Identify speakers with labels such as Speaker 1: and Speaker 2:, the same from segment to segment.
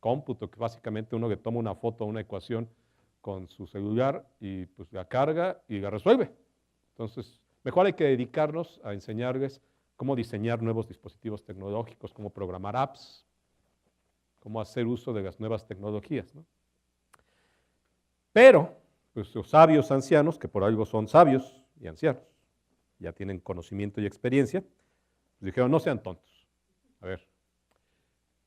Speaker 1: cómputo, que básicamente uno le toma una foto a una ecuación con su celular y pues la carga y la resuelve. Entonces, mejor hay que dedicarnos a enseñarles cómo diseñar nuevos dispositivos tecnológicos, cómo programar apps, cómo hacer uso de las nuevas tecnologías, ¿no? Pero, pues los sabios ancianos, que por algo son sabios y ancianos, ya tienen conocimiento y experiencia, pues dijeron, no sean tontos. A ver,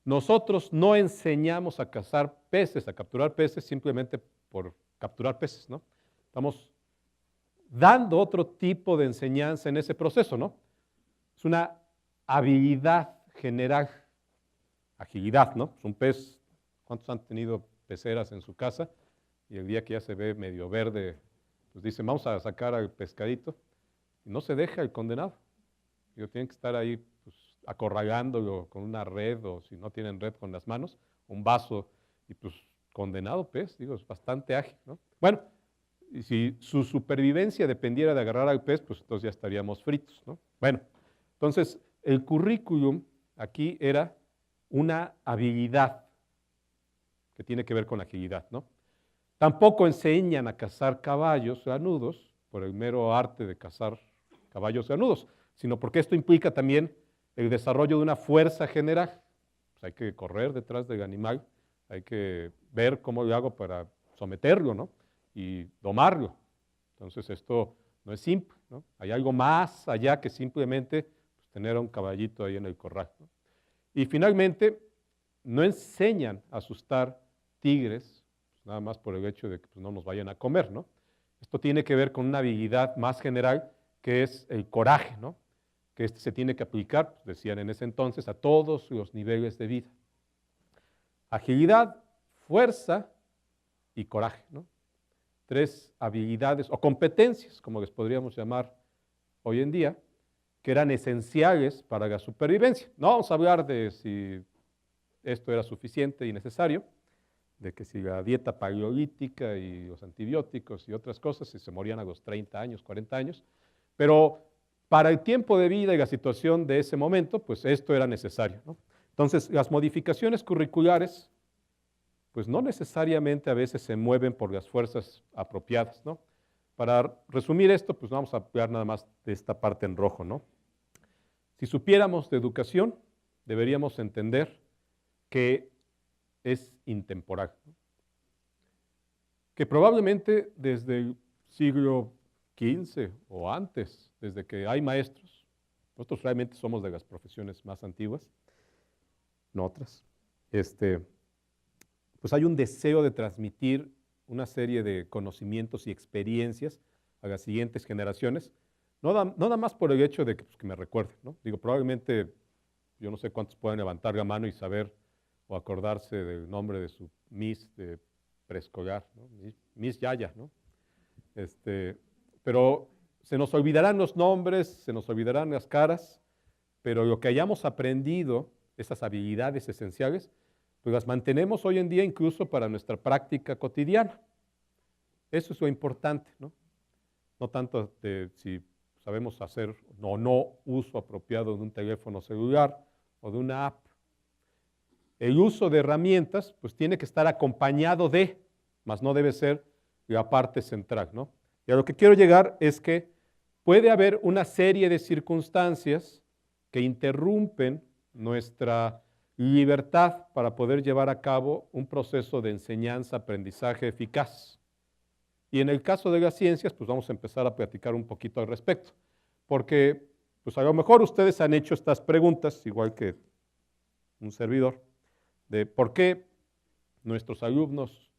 Speaker 1: nosotros no enseñamos a cazar peces, a capturar peces simplemente por capturar peces, ¿no? Estamos dando otro tipo de enseñanza en ese proceso, ¿no? Es una habilidad general, agilidad, ¿no? Es un pez, ¿cuántos han tenido peceras en su casa? Y el día que ya se ve medio verde, pues dicen, vamos a sacar al pescadito, y no se deja el condenado. Digo, tienen que estar ahí pues, acorralándolo con una red, o si no tienen red con las manos, un vaso, y pues condenado pez, digo, es bastante ágil, ¿no? Bueno, y si su supervivencia dependiera de agarrar al pez, pues entonces ya estaríamos fritos, ¿no? Bueno, entonces el currículum aquí era una habilidad que tiene que ver con agilidad, ¿no? Tampoco enseñan a cazar caballos lanudos por el mero arte de cazar caballos lanudos, sino porque esto implica también el desarrollo de una fuerza general. Pues hay que correr detrás del animal, hay que ver cómo lo hago para someterlo, ¿no? Y domarlo. Entonces esto no es simple, ¿no? Hay algo más allá que simplemente pues, tener a un caballito ahí en el corral, ¿no? Y finalmente, no enseñan a asustar tigres, pues, nada más por el hecho de que pues, no nos vayan a comer, ¿no? Esto tiene que ver con una habilidad más general que es el coraje, ¿no? Que este se tiene que aplicar, pues, decían en ese entonces, a todos los niveles de vida. Agilidad, fuerza y coraje, ¿no? 3 habilidades o competencias, como les podríamos llamar hoy en día, que eran esenciales para la supervivencia. No vamos a hablar de si esto era suficiente y necesario, de que si la dieta paleolítica y los antibióticos y otras cosas, si se morían a los 30 años, 40 años, pero para el tiempo de vida y la situación de ese momento, pues esto era necesario, ¿no? Entonces, las modificaciones curriculares, pues no necesariamente a veces se mueven por las fuerzas apropiadas, ¿no? Para resumir esto, pues vamos a hablar nada más de esta parte en rojo, ¿no? Si supiéramos de educación, deberíamos entender que es intemporal, ¿no? Que probablemente desde el siglo XV o antes, desde que hay maestros, nosotros realmente somos de las profesiones más antiguas, no otras, pues hay un deseo de transmitir una serie de conocimientos y experiencias a las siguientes generaciones, no nada más por el hecho de que, pues, que me recuerden, ¿no? Digo, probablemente yo no sé cuántos pueden levantar la mano y saber o acordarse del nombre de su Miss de preescolar, ¿no? Miss Yaya, ¿no? Pero se nos olvidarán los nombres, se nos olvidarán las caras, pero lo que hayamos aprendido, esas habilidades esenciales, pues las mantenemos hoy en día incluso para nuestra práctica cotidiana. Eso es lo importante, ¿no? No tanto de si sabemos hacer o no uso apropiado de un teléfono celular o de una app. El uso de herramientas, pues tiene que estar acompañado de, mas no debe ser la parte central, ¿no? Y a lo que quiero llegar es que puede haber una serie de circunstancias que interrumpen nuestra libertad para poder llevar a cabo un proceso de enseñanza-aprendizaje eficaz. Y en el caso de las ciencias, pues vamos a empezar a platicar un poquito al respecto, porque pues a lo mejor ustedes han hecho estas preguntas, igual que un servidor, de por qué nuestros alumnos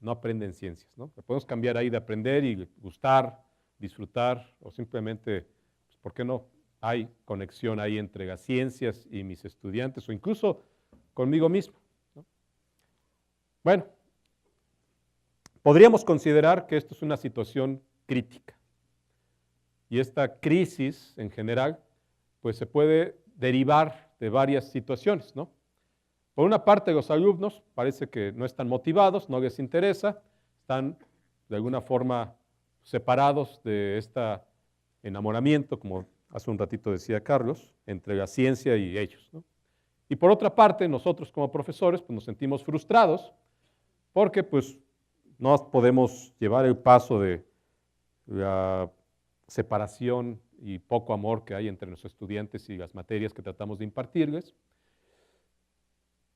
Speaker 1: no aprenden ciencias, ¿no? Le podemos cambiar ahí de aprender y gustar, disfrutar, o simplemente, pues, ¿por qué no hay conexión ahí entre las ciencias y mis estudiantes, o incluso conmigo mismo, ¿no? Bueno, podríamos considerar que esto es una situación crítica. Y esta crisis en general, pues se puede derivar de varias situaciones, ¿no? Por una parte, los alumnos parece que no están motivados, no les interesa, están de alguna forma separados de este enamoramiento, como hace un ratito decía Carlos, entre la ciencia y ellos, ¿no? Y por otra parte, nosotros como profesores pues, nos sentimos frustrados porque pues, no podemos llevar el paso de la separación y poco amor que hay entre nuestros estudiantes y las materias que tratamos de impartirles.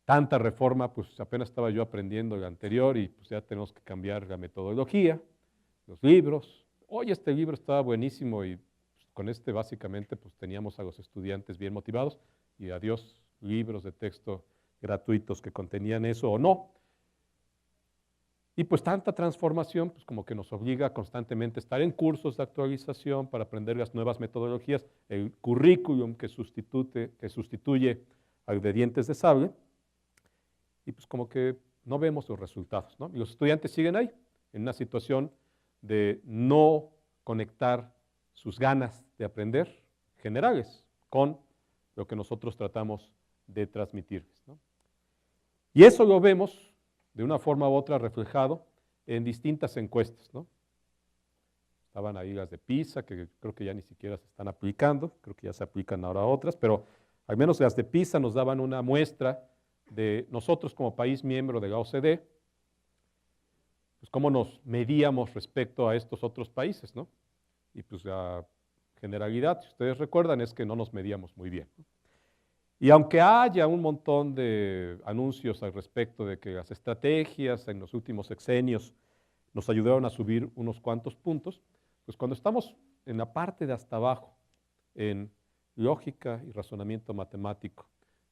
Speaker 1: Tanta reforma, pues apenas estaba yo aprendiendo el anterior y pues ya tenemos que cambiar la metodología, los libros. Oye, este libro estaba buenísimo y pues, con este básicamente pues teníamos a los estudiantes bien motivados y adiós libros de texto gratuitos que contenían eso o no. Y pues tanta transformación, pues como que nos obliga constantemente a estar en cursos de actualización para aprender las nuevas metodologías, el currículum que sustituye al de dientes de sable, y pues como que no vemos los resultados, ¿no? Y los estudiantes siguen ahí, en una situación de no conectar sus ganas de aprender generales con lo que nosotros tratamos de transmitirles, ¿no? Y eso lo vemos de una forma u otra reflejado en distintas encuestas, ¿no? Estaban ahí las de PISA, que creo que ya ni siquiera se están aplicando, creo que ya se aplican ahora otras, pero al menos las de PISA nos daban una muestra de nosotros como país miembro de la OCDE, pues cómo nos medíamos respecto a estos otros países, ¿no? Y pues la generalidad, si ustedes recuerdan, es que no nos medíamos muy bien, ¿no? Y aunque haya un montón de anuncios al respecto de que las estrategias en los últimos sexenios nos ayudaron a subir unos cuantos puntos, pues cuando estamos en la parte de hasta abajo, en lógica y razonamiento matemático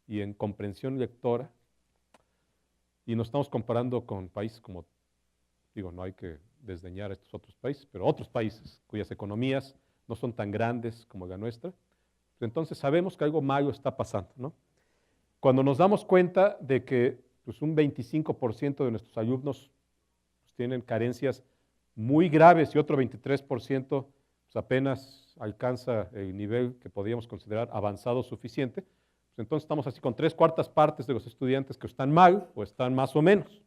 Speaker 1: y en comprensión lectora, y nos estamos comparando con países como, digo, no hay que desdeñar a estos otros países, pero otros países cuyas economías no son tan grandes como la nuestra, entonces sabemos que algo malo está pasando, ¿no? Cuando nos damos cuenta de que pues, un 25% de nuestros alumnos pues, tienen carencias muy graves y otro 23% pues, apenas alcanza el nivel que podríamos considerar avanzado suficiente, pues, entonces estamos así con 3/4 partes de los estudiantes que están mal o están más o menos.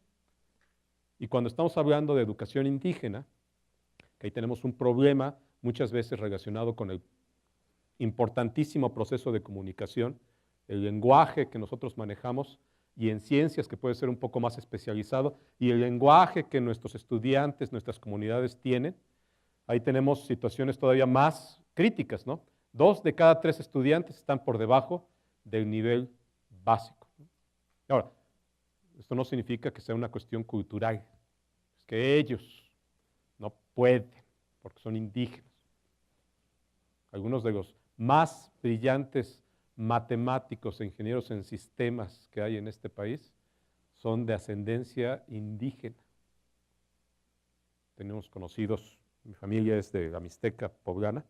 Speaker 1: Y cuando estamos hablando de educación indígena, que ahí tenemos un problema muchas veces relacionado con el importantísimo proceso de comunicación, el lenguaje que nosotros manejamos y en ciencias que puede ser un poco más especializado y el lenguaje que nuestros estudiantes, nuestras comunidades tienen, ahí tenemos situaciones todavía más críticas, ¿no? 2 de cada 3 estudiantes están por debajo del nivel básico. Ahora, esto no significa que sea una cuestión cultural, es que ellos no pueden porque son indígenas. Algunos de los más brillantes matemáticos e ingenieros en sistemas que hay en este país son de ascendencia indígena. Tenemos conocidos, mi familia es de la Mixteca poblana,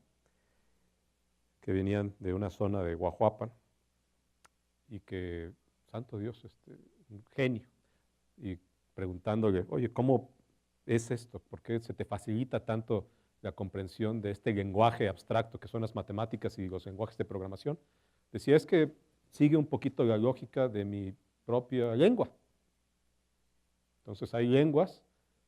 Speaker 1: que venían de una zona de Guajuapan y que, santo Dios, un genio, y preguntándole, oye, ¿cómo es esto? ¿Por qué se te facilita tanto la comprensión de este lenguaje abstracto que son las matemáticas y los lenguajes de programación? Decía, es que sigue un poquito la lógica de mi propia lengua. Entonces hay lenguas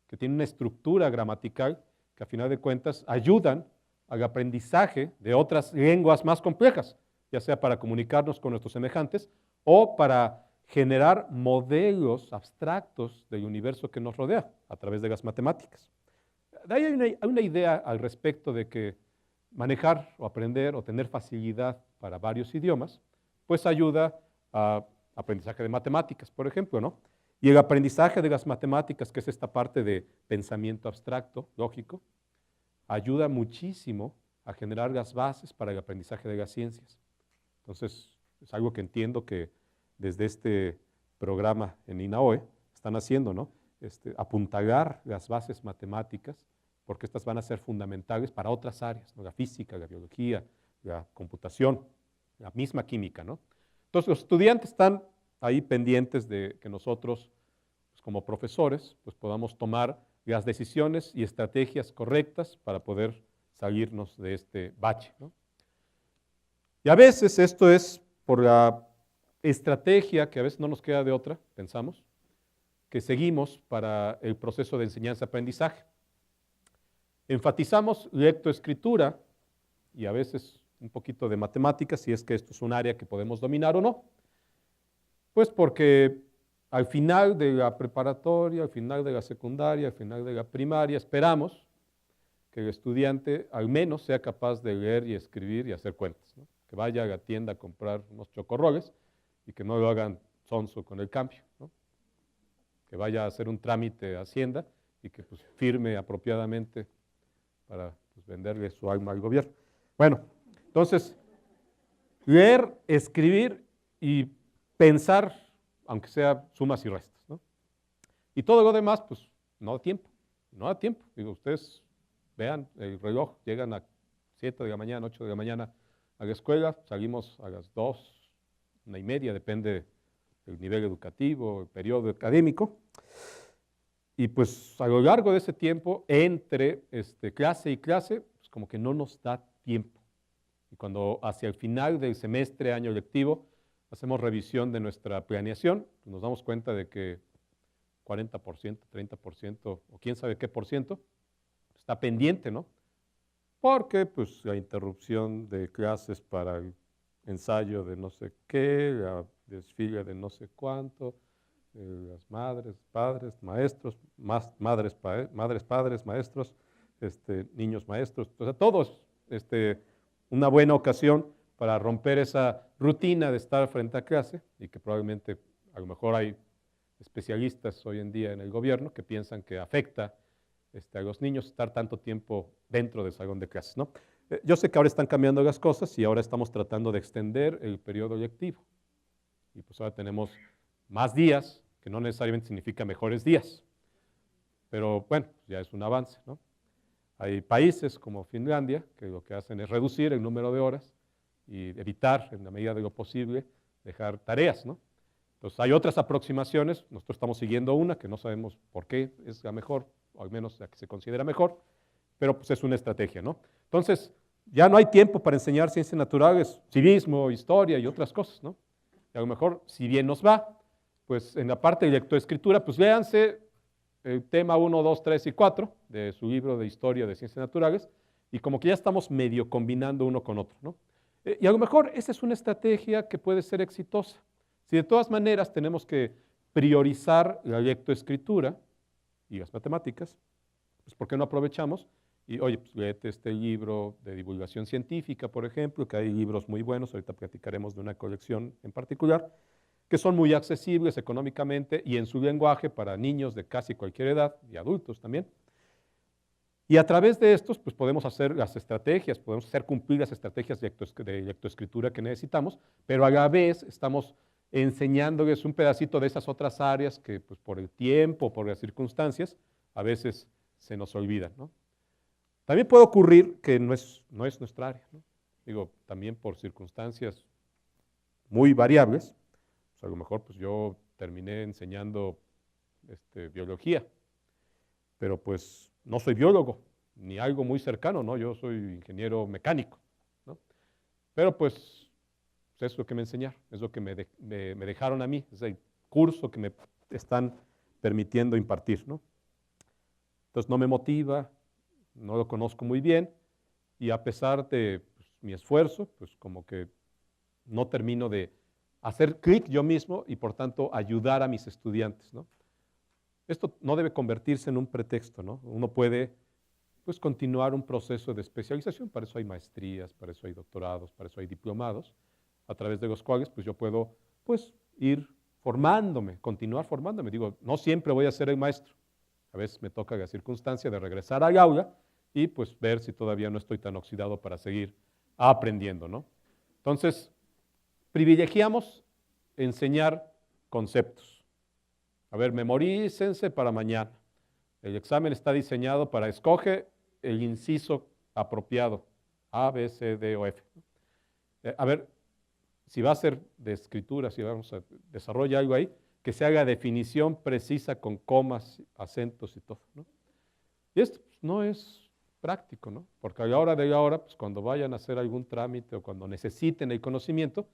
Speaker 1: que tienen una estructura gramatical que a final de cuentas ayudan al aprendizaje de otras lenguas más complejas, ya sea para comunicarnos con nuestros semejantes o para generar modelos abstractos del universo que nos rodea a través de las matemáticas. De ahí hay una idea al respecto de que manejar o aprender o tener facilidad para varios idiomas, pues ayuda a aprendizaje de matemáticas, por ejemplo, ¿no? Y el aprendizaje de las matemáticas, que es esta parte de pensamiento abstracto, lógico, ayuda muchísimo a generar las bases para el aprendizaje de las ciencias. Entonces, es algo que entiendo que desde este programa en INAOE están haciendo, ¿no? Apuntalar las bases matemáticas, porque estas van a ser fundamentales para otras áreas, ¿no? La física, la biología, la computación, la misma química, ¿no? Entonces, los estudiantes están ahí pendientes de que nosotros, pues, como profesores, pues podamos tomar las decisiones y estrategias correctas para poder salirnos de este bache, ¿no? Y a veces esto es por la estrategia, que a veces no nos queda de otra, pensamos, que seguimos para el proceso de enseñanza-aprendizaje. Enfatizamos lectoescritura y a veces un poquito de matemáticas, si es que esto es un área que podemos dominar o no. Pues porque al final de la preparatoria, al final de la secundaria, al final de la primaria, esperamos que el estudiante al menos sea capaz de leer y escribir y hacer cuentas, ¿no? Que vaya a la tienda a comprar unos chocorroles y que no lo hagan sonso con el cambio, ¿no? Que vaya a hacer un trámite a Hacienda y que pues, firme apropiadamente para pues, venderle su alma al gobierno. Bueno, entonces, leer, escribir y pensar, aunque sea sumas y restas, ¿no? Y todo lo demás, pues, no da tiempo, no da tiempo. Digo, ustedes vean el reloj, llegan a 7 de la mañana, 8 de la mañana a la escuela, salimos a las 2, 1:30, depende del nivel educativo, el periodo académico. Y pues a lo largo de ese tiempo, entre clase y clase, pues como que no nos da tiempo. Y cuando hacia el final del semestre, año lectivo, hacemos revisión de nuestra planeación, pues nos damos cuenta de que 40%, 30% o quién sabe qué por ciento está pendiente, ¿no? Porque pues la interrupción de clases para el ensayo de no sé qué, la desfile de no sé cuánto, las madres, padres, maestros, madres, padres, maestros, niños maestros, o sea, todos, una buena ocasión para romper esa rutina de estar frente a clase y que probablemente a lo mejor hay especialistas hoy en día en el gobierno que piensan que afecta a los niños estar tanto tiempo dentro del salón de clases, ¿no? Yo sé que ahora están cambiando las cosas y ahora estamos tratando de extender el periodo lectivo. Y pues ahora tenemos más días, que no necesariamente significa mejores días. Pero bueno, ya es un avance, ¿no? Hay países como Finlandia que lo que hacen es reducir el número de horas y evitar, en la medida de lo posible, dejar tareas, ¿no? Entonces hay otras aproximaciones, nosotros estamos siguiendo una que no sabemos por qué es la mejor, o al menos la que se considera mejor, pero pues es una estrategia, ¿no? Entonces, ya no hay tiempo para enseñar ciencias naturales, civismo, historia y otras cosas, ¿no? Y a lo mejor, si bien nos va, pues en la parte de lectoescritura, pues léanse el tema 1, 2, 3 y 4 de su libro de historia de ciencias naturales, y como que ya estamos medio combinando uno con otro, ¿no? Y a lo mejor esa es una estrategia que puede ser exitosa. Si de todas maneras tenemos que priorizar la lectoescritura y las matemáticas, pues ¿por qué no aprovechamos? Y oye, pues léete este libro de divulgación científica, por ejemplo, que hay libros muy buenos, ahorita platicaremos de una colección en particular, que son muy accesibles económicamente y en su lenguaje para niños de casi cualquier edad y adultos también. Y a través de estos, pues podemos hacer las estrategias, podemos hacer cumplir las estrategias de lectoescritura que necesitamos, pero a la vez estamos enseñándoles un pedacito de esas otras áreas que pues, por el tiempo, por las circunstancias, a veces se nos olvidan, ¿no? También puede ocurrir que no es nuestra área, ¿no? Digo, también por circunstancias muy variables, pues a lo mejor pues yo terminé enseñando biología, pero pues no soy biólogo, ni algo muy cercano, ¿no? Yo soy ingeniero mecánico, ¿no? Pero pues es lo que me enseñaron, es lo que me dejaron a mí, es el curso que me están permitiendo impartir, ¿no? Entonces no me motiva, no lo conozco muy bien, y a pesar de pues, mi esfuerzo, pues como que no termino de hacer clic yo mismo y por tanto ayudar a mis estudiantes, ¿no? Esto no debe convertirse en un pretexto, ¿no? Uno puede pues, continuar un proceso de especialización, para eso hay maestrías, para eso hay doctorados, para eso hay diplomados, a través de los cuales pues, yo puedo pues, ir formándome, continuar formándome. Digo, no siempre voy a ser el maestro, a veces me toca la circunstancia de regresar al aula y pues ver si todavía no estoy tan oxidado para seguir aprendiendo, ¿no? Entonces, privilegiamos enseñar conceptos. A ver, memorícense para mañana. El examen está diseñado para escoge el inciso apropiado, A, B, C, D o F. A ver, si va a ser de escritura, si vamos a desarrollar algo ahí, que se haga definición precisa con comas, acentos y todo, ¿no? Y esto pues, no es práctico, ¿no? Porque a la hora de la hora, pues cuando vayan a hacer algún trámite o cuando necesiten el conocimiento,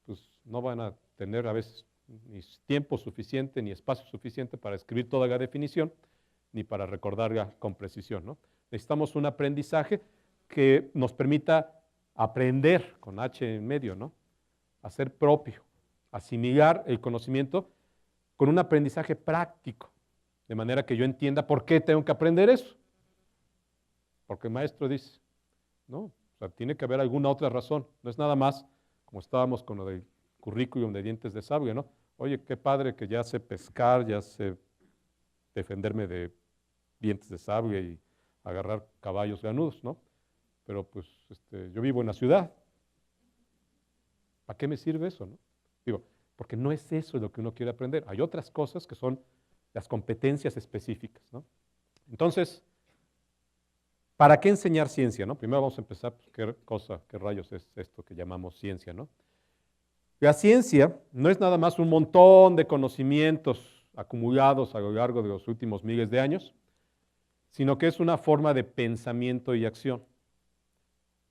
Speaker 1: pues no van a tener a veces ni tiempo suficiente ni espacio suficiente para escribir toda la definición ni para recordarla con precisión, ¿no? Necesitamos un aprendizaje que nos permita aprender, con H en medio, ¿no? Hacer propio, asimilar el conocimiento con un aprendizaje práctico, de manera que yo entienda por qué tengo que aprender eso. Porque el maestro dice, no, o sea, tiene que haber alguna otra razón, no es nada más como estábamos con lo del currículum de dientes de sable, ¿no? Oye, qué padre que ya sé pescar, ya sé defenderme de dientes de sable y agarrar caballos ganudos, ¿no? Pero pues yo vivo en la ciudad. ¿Para qué me sirve eso, no? Digo, porque no es eso lo que uno quiere aprender. Hay otras cosas que son las competencias específicas, ¿no? Entonces, ¿para qué enseñar ciencia, no? Primero vamos a empezar, pues, qué rayos es esto que llamamos ciencia, ¿no? La ciencia no es nada más un montón de conocimientos acumulados a lo largo de los últimos miles de años, sino que es una forma de pensamiento y acción.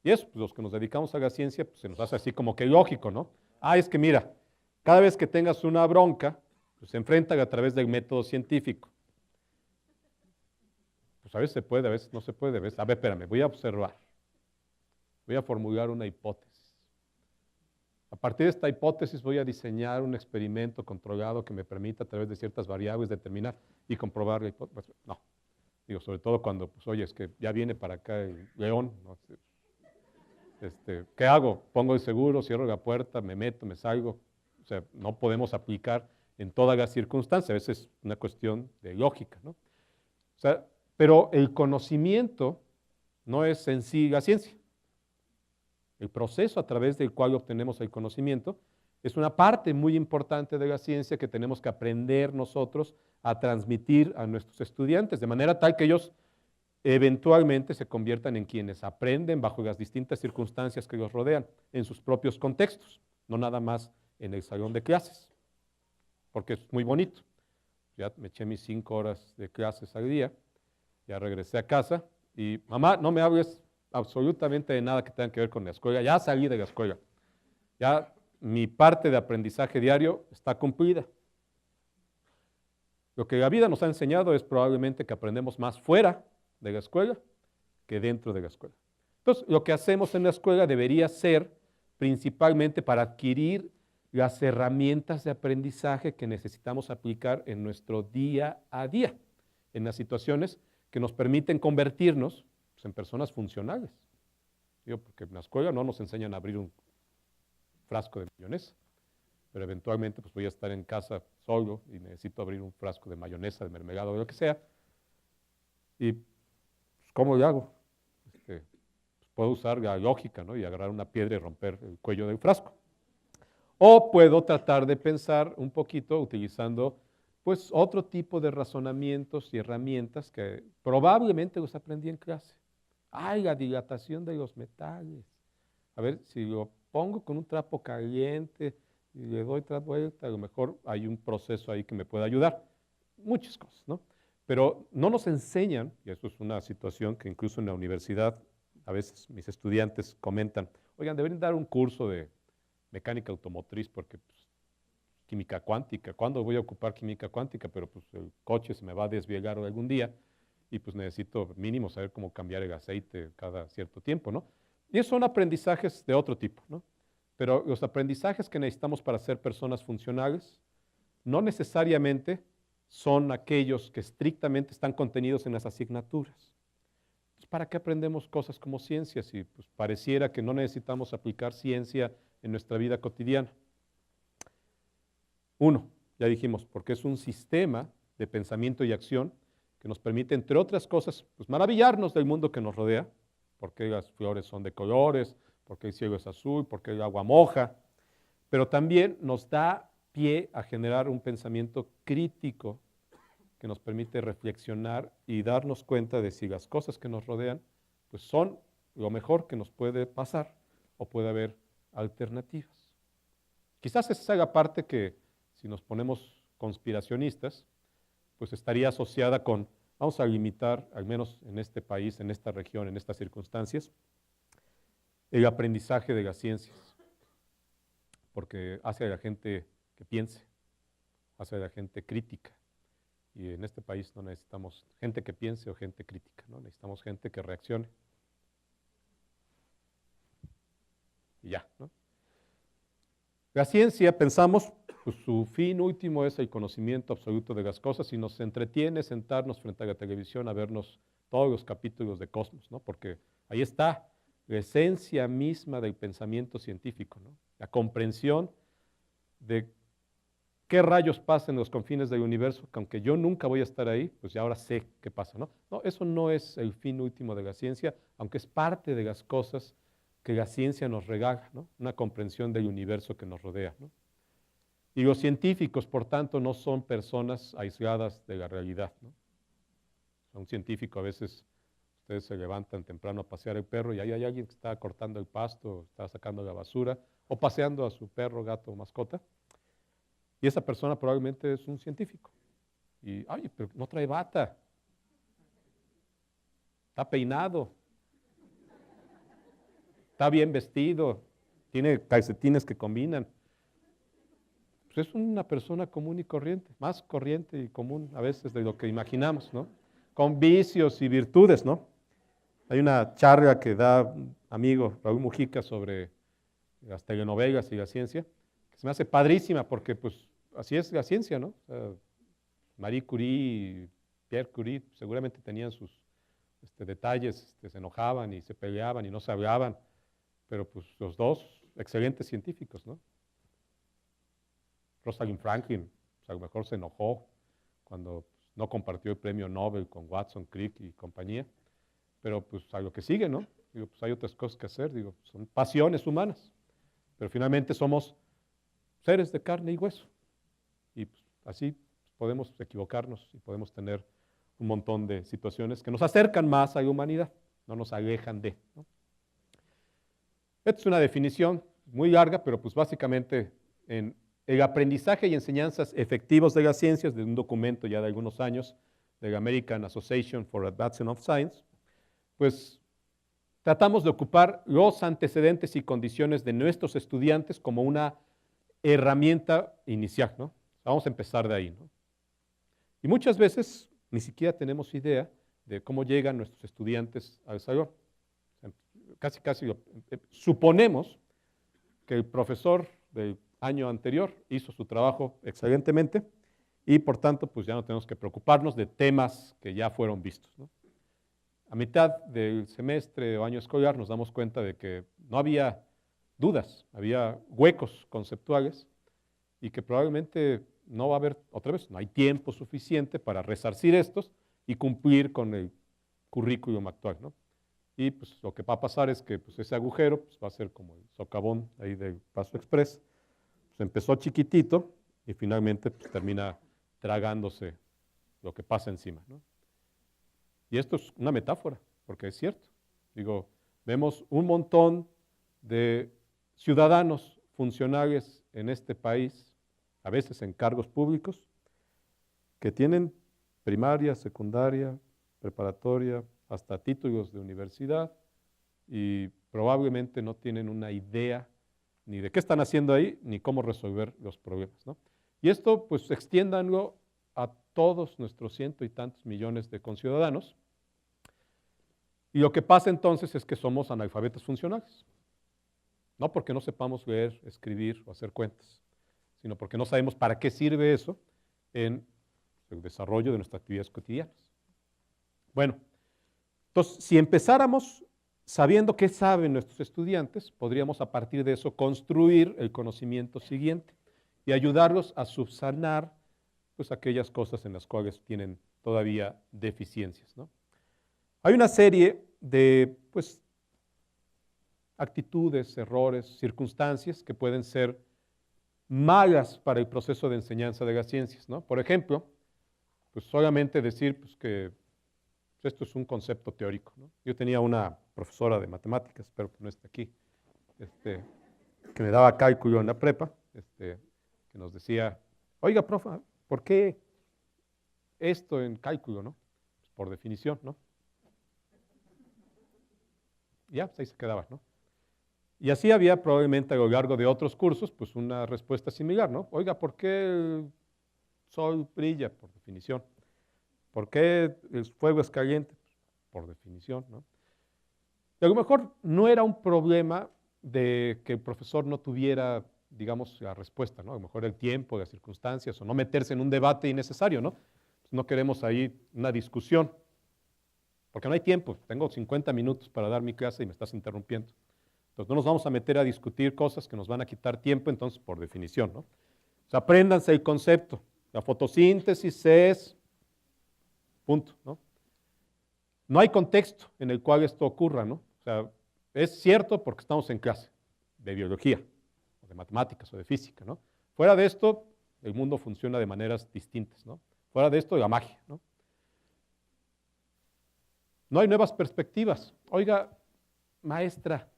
Speaker 1: Y eso, pues, los que nos dedicamos a la ciencia, pues se nos hace así como que lógico, ¿no? Ah, es que mira, cada vez que tengas una bronca, pues enfréntala a través del método científico. Pues a veces se puede, a veces no se puede. A veces, a ver, espérame, voy a observar. Voy a formular una hipótesis. A partir de esta hipótesis voy a diseñar un experimento controlado que me permita a través de ciertas variables determinar y comprobar la hipótesis. No, digo, sobre todo cuando, pues oye, es que ya viene para acá el león, ¿no? ¿Qué hago? Pongo el seguro, cierro la puerta, me meto, me salgo. O sea, no podemos aplicar en todas las circunstancias, a veces es una cuestión de lógica, ¿no? O sea, pero el conocimiento no es en sí la ciencia. El proceso a través del cual obtenemos el conocimiento es una parte muy importante de la ciencia que tenemos que aprender nosotros a transmitir a nuestros estudiantes, de manera tal que ellos eventualmente se conviertan en quienes aprenden bajo las distintas circunstancias que los rodean, en sus propios contextos, no nada más en el salón de clases, porque es muy bonito. Ya me eché mis 5 horas de clases al día, ya regresé a casa y mamá, no me hables absolutamente de nada que tenga que ver con la escuela, ya salí de la escuela, ya mi parte de aprendizaje diario está cumplida. Lo que la vida nos ha enseñado es probablemente que aprendemos más fuera de la escuela que dentro de la escuela. Entonces, lo que hacemos en la escuela debería ser principalmente para adquirir las herramientas de aprendizaje que necesitamos aplicar en nuestro día a día, en las situaciones que nos permiten convertirnos en personas funcionales. Digo, porque en la escuela no nos enseñan a abrir un frasco de mayonesa, pero eventualmente pues voy a estar en casa solo y necesito abrir un frasco de mayonesa, de mermelada o lo que sea, y pues, ¿cómo lo hago? Pues, puedo usar la lógica, ¿no? Y agarrar una piedra y romper el cuello del frasco. O puedo tratar de pensar un poquito utilizando pues otro tipo de razonamientos y herramientas que probablemente los aprendí en clase. Ay, la dilatación de los metales. A ver, si lo pongo con un trapo caliente y le doy otra vuelta, a lo mejor hay un proceso ahí que me puede ayudar. Muchas cosas, ¿no? Pero no nos enseñan, y eso es una situación que incluso en la universidad a veces mis estudiantes comentan, oigan, deberían dar un curso de mecánica automotriz porque pues, química cuántica, ¿cuándo voy a ocupar química cuántica? Pero pues el coche se me va a desvielar algún día y pues necesito mínimo saber cómo cambiar el aceite cada cierto tiempo, ¿no? Y esos son aprendizajes de otro tipo, ¿no? Pero los aprendizajes que necesitamos para ser personas funcionales no necesariamente son aquellos que estrictamente están contenidos en las asignaturas. Entonces, ¿para qué aprendemos cosas como ciencia si pues, pareciera que no necesitamos aplicar ciencia en nuestra vida cotidiana? Uno, ya dijimos, porque es un sistema de pensamiento y acción que nos permite, entre otras cosas, pues, maravillarnos del mundo que nos rodea, porque las flores son de colores, porque el cielo es azul, porque el agua moja, pero también nos da pie a generar un pensamiento crítico que nos permite reflexionar y darnos cuenta de si las cosas que nos rodean pues son lo mejor que nos puede pasar o puede haber alternativas. Quizás esa es la parte que, si nos ponemos conspiracionistas, pues estaría asociada con, vamos a limitar, al menos en este país, en esta región, en estas circunstancias, el aprendizaje de las ciencias, porque hace a la gente que piense, hace a la gente crítica. Y en este país no necesitamos gente que piense o gente crítica, ¿no? Necesitamos gente que reaccione. Y ya, ¿no? La ciencia, pensamos, pues su fin último es el conocimiento absoluto de las cosas y nos entretiene sentarnos frente a la televisión a vernos todos los capítulos de Cosmos, ¿no? Porque ahí está la esencia misma del pensamiento científico, ¿no? La comprensión de qué rayos pasa en los confines del universo, que aunque yo nunca voy a estar ahí, pues ya ahora sé qué pasa, ¿no? No, eso no es el fin último de la ciencia, aunque es parte de las cosas que la ciencia nos regala, ¿no? Una comprensión del universo que nos rodea, ¿no? Y los científicos, por tanto, no son personas aisladas de la realidad, ¿no? Un científico a veces, ustedes se levantan temprano a pasear el perro y ahí hay alguien que está cortando el pasto, está sacando la basura, o paseando a su perro, gato o mascota, y esa persona probablemente es un científico. Y, ay, pero no trae bata, está peinado, está bien vestido, tiene calcetines que combinan. Pues es una persona común y corriente, más corriente y común a veces de lo que imaginamos, ¿no? Con vicios y virtudes, ¿no? Hay una charla que da un amigo, Raúl Mujica, sobre las telenovelas y la ciencia, que se me hace padrísima porque pues así es la ciencia, ¿no? O sea, Marie Curie, Pierre Curie, seguramente tenían sus detalles, se enojaban y se peleaban y no se hablaban, pero pues los dos excelentes científicos, ¿no? Rosalind Franklin, pues, a lo mejor se enojó cuando pues, no compartió el premio Nobel con Watson, Crick y compañía, pero pues a lo que sigue, ¿no? Digo, pues hay otras cosas que hacer, digo, son pasiones humanas, pero finalmente somos seres de carne y hueso, y pues, así podemos equivocarnos y podemos tener un montón de situaciones que nos acercan más a la humanidad, no nos alejan de, ¿no? Esta es una definición muy larga, pero pues básicamente en el aprendizaje y enseñanzas efectivos de las ciencias, de un documento ya de algunos años, de la American Association for Advancement of Science, pues tratamos de ocupar los antecedentes y condiciones de nuestros estudiantes como una herramienta inicial, ¿no? Vamos a empezar de ahí, ¿no? Y muchas veces ni siquiera tenemos idea de cómo llegan nuestros estudiantes al salón. Casi suponemos que el profesor del año anterior hizo su trabajo excelentemente y por tanto pues ya no tenemos que preocuparnos de temas que ya fueron vistos, ¿no? A mitad del semestre o año escolar nos damos cuenta de que no había dudas, había huecos conceptuales y que probablemente no va a haber, otra vez, no hay tiempo suficiente para resarcir estos y cumplir con el currículum actual, ¿no? Y pues lo que va a pasar es que pues, ese agujero pues, va a ser como el socavón ahí del Paso Express. Pues, empezó chiquitito y finalmente pues, termina tragándose lo que pasa encima, ¿no? Y esto es una metáfora, porque es cierto. Digo, vemos un montón de ciudadanos funcionarios en este país, a veces en cargos públicos, que tienen primaria, secundaria, preparatoria, hasta títulos de universidad y probablemente no tienen una idea ni de qué están haciendo ahí, ni cómo resolver los problemas, ¿no? Y esto, pues, extiéndanlo a todos nuestros ciento y tantos millones de conciudadanos. Y lo que pasa entonces es que somos analfabetos funcionales. No porque no sepamos leer, escribir o hacer cuentas, sino porque no sabemos para qué sirve eso en el desarrollo de nuestras actividades cotidianas. Bueno, entonces, si empezáramos sabiendo qué saben nuestros estudiantes, podríamos a partir de eso construir el conocimiento siguiente y ayudarlos a subsanar pues, aquellas cosas en las cuales tienen todavía deficiencias, ¿no? Hay una serie de pues, actitudes, errores, circunstancias que pueden ser malas para el proceso de enseñanza de las ciencias, ¿no? Por ejemplo, pues solamente decir pues, que esto es un concepto teórico, ¿no? Yo tenía una profesora de matemáticas, espero que no esté aquí, que me daba cálculo en la prepa, que nos decía, oiga, profe, ¿por qué esto en cálculo, no? Pues por definición, ¿no? Ya, pues ahí se quedaba, ¿no? Y así había probablemente a lo largo de otros cursos, pues una respuesta similar, ¿no? Oiga, ¿por qué el sol brilla? Por definición. ¿Por qué el fuego es caliente? Por definición, ¿no? Y a lo mejor no era un problema de que el profesor no tuviera digamos, la respuesta, ¿no? A lo mejor el tiempo, las circunstancias, o no meterse en un debate innecesario, ¿no? No queremos ahí una discusión, porque no hay tiempo. Tengo 50 minutos para dar mi clase y me estás interrumpiendo. Entonces no nos vamos a meter a discutir cosas que nos van a quitar tiempo, entonces, por definición, ¿no? O sea, apréndanse el concepto. La fotosíntesis es, punto, ¿no? No hay contexto en el cual esto ocurra, ¿no? O sea, es cierto porque estamos en clase de biología, o de matemáticas, o de física, ¿no? Fuera de esto, el mundo funciona de maneras distintas, ¿no? Fuera de esto, la magia, ¿no? No hay nuevas perspectivas. Oiga, maestra,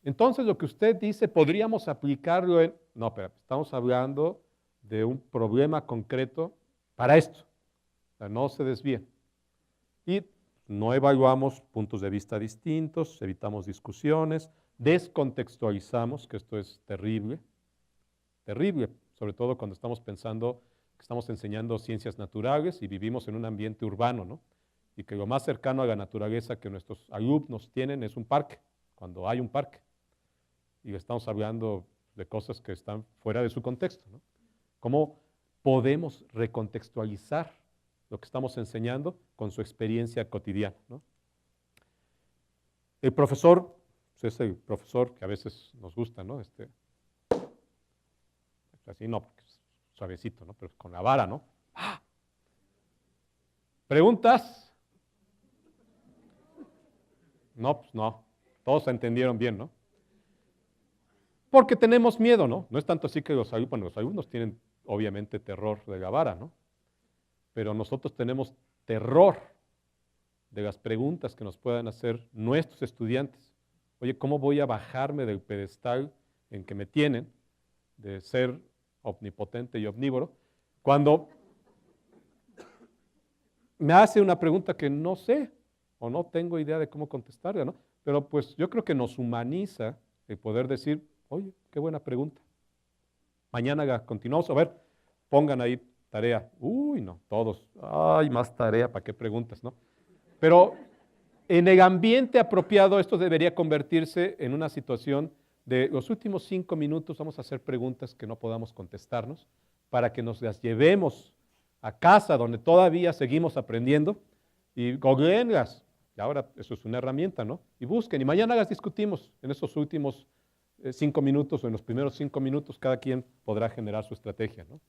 Speaker 1: entonces lo que usted dice podríamos aplicarlo en... No, pero estamos hablando de un problema concreto para esto. O sea, no se desvíen. Y no evaluamos puntos de vista distintos, evitamos discusiones, descontextualizamos, que esto es terrible, terrible, sobre todo cuando estamos pensando que estamos enseñando ciencias naturales y vivimos en un ambiente urbano, ¿no? Y que lo más cercano a la naturaleza que nuestros alumnos tienen es un parque, cuando hay un parque. Y estamos hablando de cosas que están fuera de su contexto, ¿no? ¿Cómo podemos recontextualizar lo que estamos enseñando con su experiencia cotidiana, ¿no? El profesor, pues es el profesor que a veces nos gusta, ¿no? Así no, porque es suavecito, ¿no? Pero con la vara, ¿no? ¡Ah! ¿Preguntas? No, pues no. Todos entendieron bien, ¿no? Porque tenemos miedo, ¿no? No es tanto así que los alumnos tienen obviamente terror de la vara, ¿no? Pero nosotros tenemos terror de las preguntas que nos puedan hacer nuestros estudiantes. Oye, ¿cómo voy a bajarme del pedestal en que me tienen de ser omnipotente y omnívoro cuando me hace una pregunta que no sé o no tengo idea de cómo contestarla, ¿no? Pero pues yo creo que nos humaniza el poder decir, oye, qué buena pregunta. Mañana continuamos. A ver, pongan ahí tarea. Uy, no, todos. Ay, más tarea, ¿para qué preguntas, no? Pero en el ambiente apropiado esto debería convertirse en una situación de los últimos 5 minutos vamos a hacer preguntas que no podamos contestarnos para que nos las llevemos a casa donde todavía seguimos aprendiendo y googleenlas. Y ahora eso es una herramienta, ¿no? Y busquen y mañana las discutimos en esos últimos 5 minutos o en los primeros 5 minutos cada quien podrá generar su estrategia, ¿no?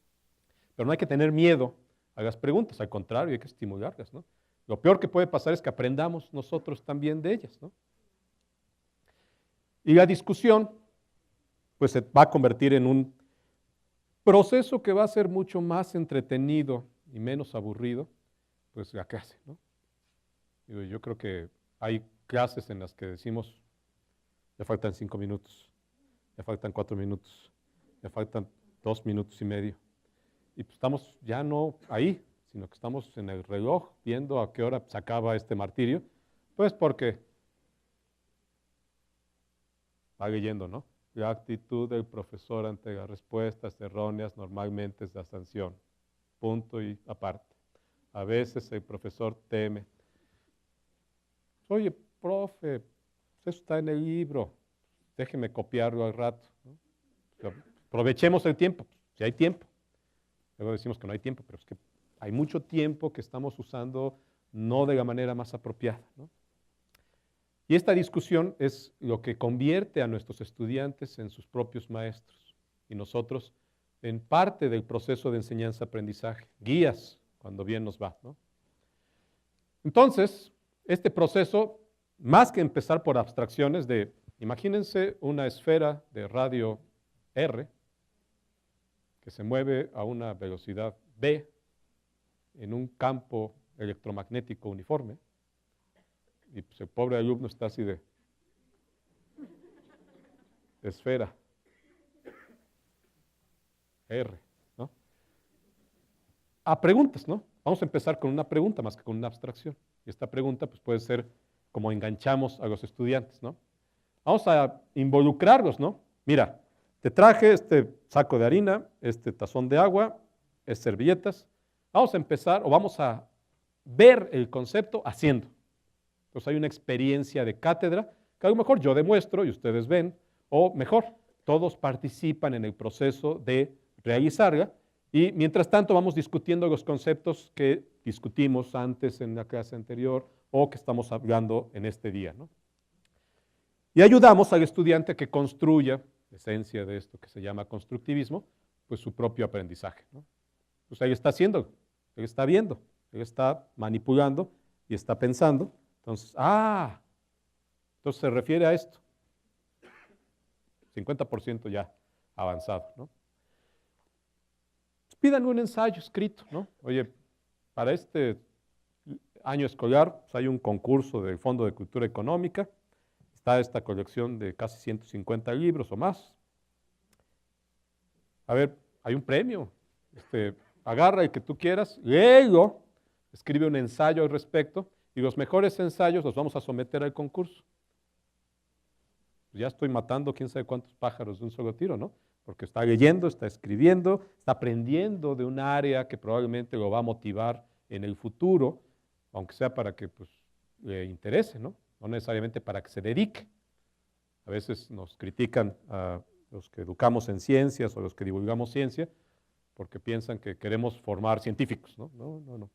Speaker 1: Pero no hay que tener miedo a las preguntas, al contrario, hay que estimularlas, ¿no? Lo peor que puede pasar es que aprendamos nosotros también de ellas, ¿no? Y la discusión, pues se va a convertir en un proceso que va a ser mucho más entretenido y menos aburrido, pues la clase, ¿no? Yo creo que hay clases en las que decimos, le faltan 5 minutos, le faltan 4 minutos, le faltan 2 minutos y medio. Y pues estamos ya no ahí, sino que estamos en el reloj viendo a qué hora se acaba este martirio, pues porque va leyendo, ¿no? La actitud del profesor ante las respuestas erróneas normalmente es la sanción, punto y aparte. A veces el profesor teme. Oye, profe, eso está en el libro, déjeme copiarlo al rato, ¿no? O sea, aprovechemos el tiempo, si hay tiempo. Luego decimos que no hay tiempo, pero es que hay mucho tiempo que estamos usando no de la manera más apropiada, ¿no? Y esta discusión es lo que convierte a nuestros estudiantes en sus propios maestros y nosotros en parte del proceso de enseñanza-aprendizaje, guías cuando bien nos va, ¿no? Entonces, este proceso, más que empezar por abstracciones de, imagínense una esfera de radio R que se mueve a una velocidad V en un campo electromagnético uniforme, y pues el pobre alumno está así de esfera R, ¿no? A preguntas, ¿no? Vamos a empezar con una pregunta más que con una abstracción. Y esta pregunta pues puede ser como enganchamos a los estudiantes, ¿no? Vamos a involucrarlos, ¿no? Mira, te traje este saco de harina, este tazón de agua, estas servilletas. Vamos a empezar o vamos a ver el concepto haciendo. Entonces hay una experiencia de cátedra que a lo mejor yo demuestro y ustedes ven, o mejor, todos participan en el proceso de realizarla y mientras tanto vamos discutiendo los conceptos que discutimos antes en la clase anterior o que estamos hablando en este día, ¿no? Y ayudamos al estudiante a que construya, la esencia de esto que se llama constructivismo, pues su propio aprendizaje, ¿no? Pues él está haciéndolo, él está viendo, él está manipulando y está pensando. Entonces, entonces se refiere a esto. 50% ya avanzado, ¿no? Pues pídanme un ensayo escrito, ¿no? Oye, para este año escolar pues hay un concurso del Fondo de Cultura Económica, está esta colección de casi 150 libros o más. A ver, hay un premio, agarra el que tú quieras, léelo, escribe un ensayo al respecto y los mejores ensayos los vamos a someter al concurso. Ya estoy matando quién sabe cuántos pájaros de un solo tiro, ¿no? Porque está leyendo, está escribiendo, está aprendiendo de un área que probablemente lo va a motivar en el futuro, aunque sea para que pues, le interese, ¿no? No necesariamente para que se dedique. A veces nos critican a los que educamos en ciencias o los que divulgamos ciencia porque piensan que queremos formar científicos, ¿no? No.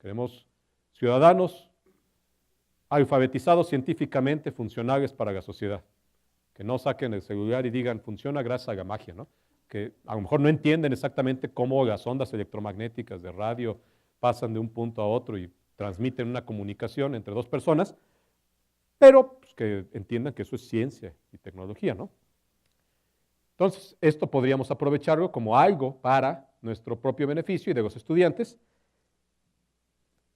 Speaker 1: Queremos ciudadanos alfabetizados científicamente, funcionales para la sociedad. Que no saquen el celular y digan, funciona gracias a la magia, ¿no? Que a lo mejor no entienden exactamente cómo las ondas electromagnéticas de radio pasan de un punto a otro y transmiten una comunicación entre dos personas, pero pues, que entiendan que eso es ciencia y tecnología, ¿no? Entonces, esto podríamos aprovecharlo como algo para nuestro propio beneficio y de los estudiantes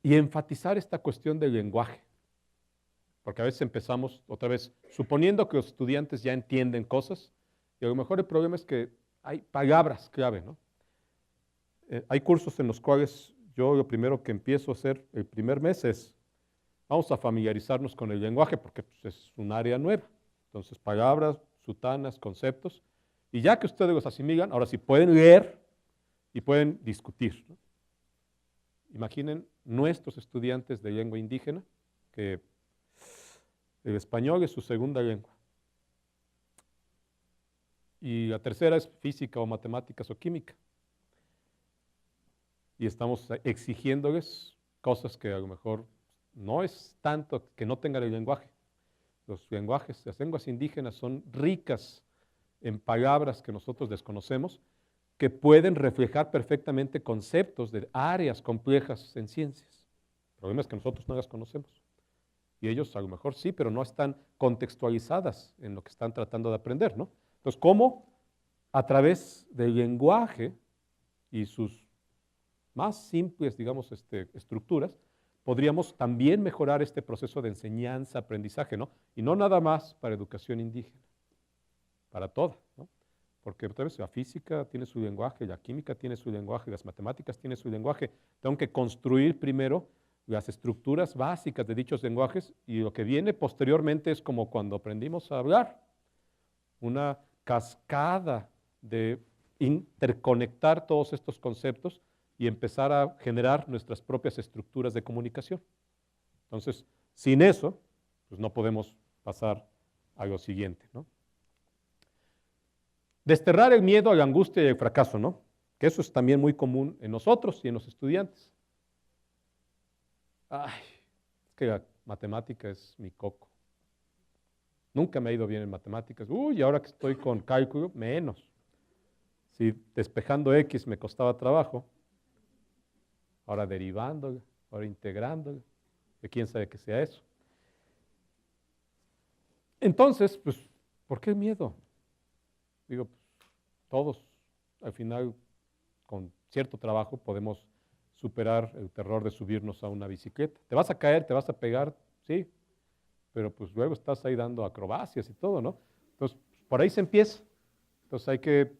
Speaker 1: y enfatizar esta cuestión del lenguaje. Porque a veces empezamos, otra vez, suponiendo que los estudiantes ya entienden cosas, y a lo mejor el problema es que hay palabras clave, ¿no? Hay cursos en los cuales yo lo primero que empiezo a hacer el primer mes es, vamos a familiarizarnos con el lenguaje, porque pues, es un área nueva. Entonces, palabras, sutanas, conceptos, y ya que ustedes los asimilan, ahora sí pueden leer y pueden discutir, ¿no? Imaginen nuestros estudiantes de lengua indígena, que el español es su segunda lengua. Y la tercera es física o matemáticas o química. Y estamos exigiéndoles cosas que a lo mejor no es tanto que no tengan el lenguaje. Los lenguajes, las lenguas indígenas son ricas en palabras que nosotros desconocemos, que pueden reflejar perfectamente conceptos de áreas complejas en ciencias. El problema es que nosotros no las conocemos. Y ellos a lo mejor sí, pero no están contextualizadas en lo que están tratando de aprender, ¿no? Entonces, ¿cómo? A través del lenguaje y sus más simples, digamos, estructuras, podríamos también mejorar este proceso de enseñanza, aprendizaje, ¿no? Y no nada más para educación indígena, para toda, ¿no? Porque otra vez la física tiene su lenguaje, la química tiene su lenguaje, las matemáticas tienen su lenguaje. Tengo que construir primero las estructuras básicas de dichos lenguajes y lo que viene posteriormente es como cuando aprendimos a hablar, una cascada de interconectar todos estos conceptos y empezar a generar nuestras propias estructuras de comunicación. Entonces, sin eso, pues no podemos pasar a lo siguiente, ¿no? Desterrar el miedo a la angustia y el fracaso, ¿no? Que eso es también muy común en nosotros y en los estudiantes. Ay, es que la matemática es mi coco. Nunca me ha ido bien en matemáticas. Uy, ahora que estoy con cálculo, menos. Si despejando X me costaba trabajo, ahora derivándolo, ahora integrándolo, que quién sabe que sea eso. Entonces, pues, ¿por qué el miedo? Digo, pues, todos al final, con cierto trabajo, podemos superar el terror de subirnos a una bicicleta. Te vas a caer, te vas a pegar, sí, pero pues luego estás ahí dando acrobacias y todo, ¿no? Entonces, por ahí se empieza. Entonces hay que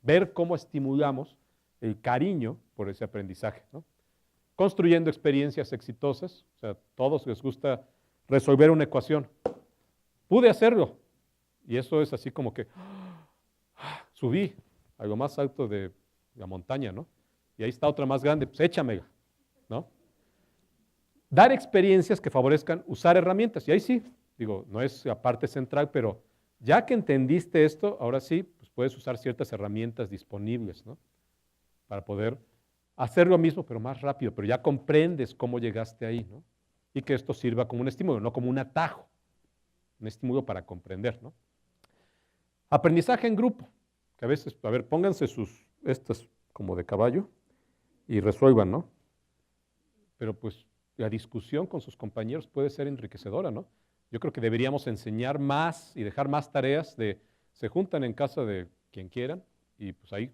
Speaker 1: ver cómo estimulamos el cariño por ese aprendizaje, ¿no? Construyendo experiencias exitosas, o sea, a todos les gusta resolver una ecuación. Pude hacerlo, y eso es así como que subí a lo más alto de la montaña, ¿no? Y ahí está otra más grande, pues échamela, ¿no? Dar experiencias que favorezcan usar herramientas, y ahí sí, digo, no es la parte central, pero Ya que entendiste esto, ahora sí, pues puedes usar ciertas herramientas disponibles, ¿no? Para poder hacer lo mismo, pero más rápido, pero ya comprendes cómo llegaste ahí, ¿no? Y que esto sirva como un estímulo, no como un atajo, un estímulo para comprender, ¿no? Aprendizaje en grupo, que a veces, a ver, pónganse estas como de caballo y resuelvan, ¿no? Pero pues la discusión con sus compañeros puede ser enriquecedora, ¿no? Yo creo que deberíamos enseñar más y dejar más tareas se juntan en casa de quien quieran y pues ahí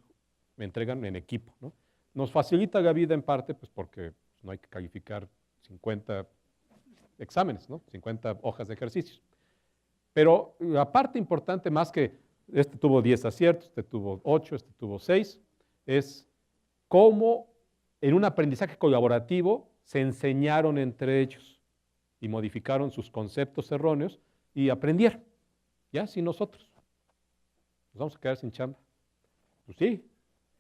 Speaker 1: me entregan en equipo, ¿no? Nos facilita la vida en parte, pues porque no hay que calificar 50 exámenes, ¿no? 50 hojas de ejercicios. Pero la parte importante, más que este tuvo 10 aciertos, este tuvo 8, este tuvo 6, es cómo en un aprendizaje colaborativo se enseñaron entre ellos y modificaron sus conceptos erróneos y aprendieron. Ya, sin nosotros. Nos vamos a quedar sin chamba. Pues sí,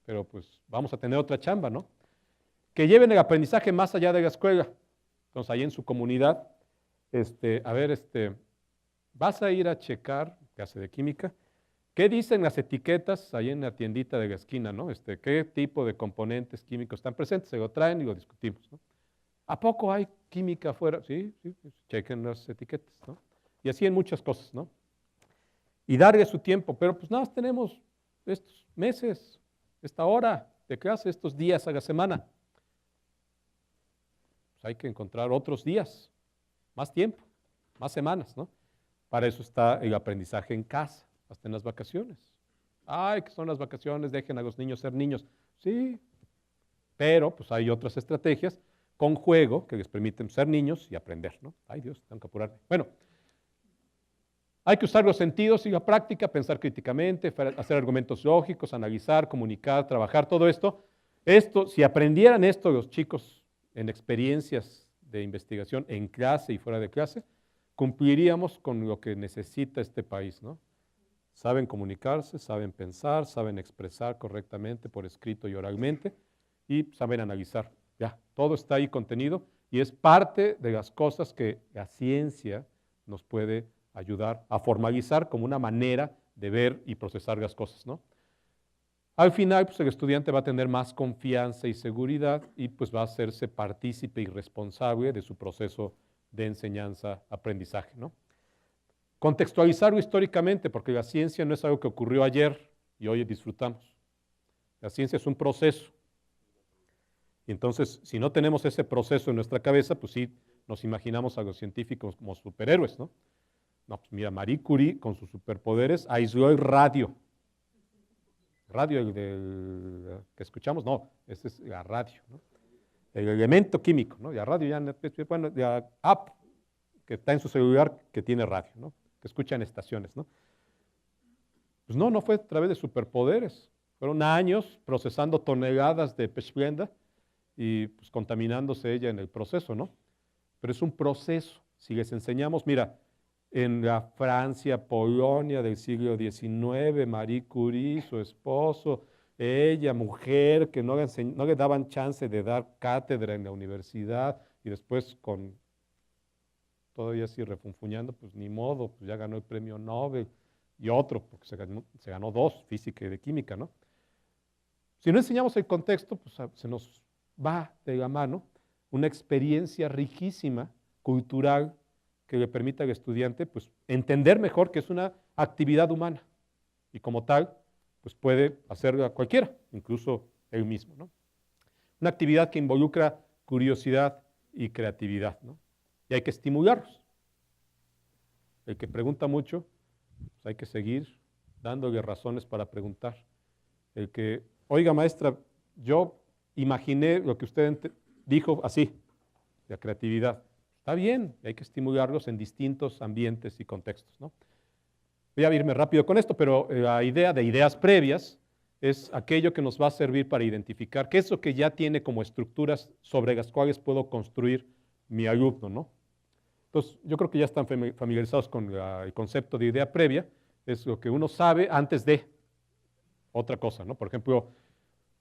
Speaker 1: pero pues vamos a tener otra chamba, ¿no? Que lleven el aprendizaje más allá de la escuela. Entonces, ahí en su comunidad, vas a ir a checar, clase de química, ¿qué dicen las etiquetas ahí en la tiendita de la esquina, ¿no? ¿Qué tipo de componentes químicos están presentes? Se lo traen y lo discutimos, ¿no? ¿A poco hay química afuera? Sí, sí, pues, chequen las etiquetas, ¿no? Y así en muchas cosas, ¿no? Y darle su tiempo, pero pues nada más tenemos estos meses, esta hora de clase, estos días a la semana. Pues hay que encontrar otros días, más tiempo, más semanas, ¿no? Para eso está el aprendizaje en casa, hasta en las vacaciones. Ay, que son las vacaciones, dejen a los niños ser niños. Sí, pero pues hay otras estrategias con juego que les permiten ser niños y aprender, ¿no? Ay Dios, tengo que apurarme. Bueno, hay que usar los sentidos y la práctica, pensar críticamente, hacer argumentos lógicos, analizar, comunicar, trabajar, todo esto. Si aprendieran esto los chicos en experiencias de investigación en clase y fuera de clase, cumpliríamos con lo que necesita este país, ¿no? Saben comunicarse, saben pensar, saben expresar correctamente por escrito y oralmente y saben analizar. Ya, todo está ahí contenido y es parte de las cosas que la ciencia nos puede ayudar a formalizar como una manera de ver y procesar las cosas, ¿no? Al final, pues el estudiante va a tener más confianza y seguridad y pues va a hacerse partícipe y responsable de su proceso de enseñanza-aprendizaje, ¿no? Contextualizarlo históricamente, porque la ciencia no es algo que ocurrió ayer y hoy disfrutamos. La ciencia es un proceso. Y entonces, si no tenemos ese proceso en nuestra cabeza, pues sí, nos imaginamos a los científicos como superhéroes, ¿no? No, pues mira, Marie Curie, con sus superpoderes, aisló el radio. Radio, que escuchamos, no, ese es la radio, ¿no? El elemento químico, ¿no? La radio ya, bueno, la app que está en su celular que tiene radio, ¿no? Que escucha en estaciones, ¿no? Pues no fue a través de superpoderes. Fueron años procesando toneladas de pechblenda y pues contaminándose ella en el proceso, ¿no? Pero es un proceso. Si les enseñamos, mira, en la Francia, Polonia del siglo XIX, Marie Curie, su esposo, ella, mujer, que no le daban chance de dar cátedra en la universidad y después todavía así refunfuñando, pues ni modo, pues ya ganó el premio Nobel y otro, porque se ganó 2, física y de química, ¿no? Si no enseñamos el contexto, pues se nos va de la mano una experiencia riquísima, cultural, que le permita al estudiante pues, entender mejor que es una actividad humana y como tal, pues puede hacerla cualquiera, incluso él mismo, ¿no? Una actividad que involucra curiosidad y creatividad, ¿no? Y hay que estimularlos. El que pregunta mucho, pues hay que seguir dándole razones para preguntar. El que, oiga maestra, yo imaginé lo que usted dijo así, la creatividad. Está bien, hay que estimularlos en distintos ambientes y contextos, ¿no? Voy a irme rápido con esto, pero la idea de ideas previas es aquello que nos va a servir para identificar qué es lo que ya tiene como estructuras sobre las cuales puedo construir mi alumno, ¿no? Entonces, yo creo que ya están familiarizados con el concepto de idea previa, es lo que uno sabe antes de otra cosa, ¿no? Por ejemplo,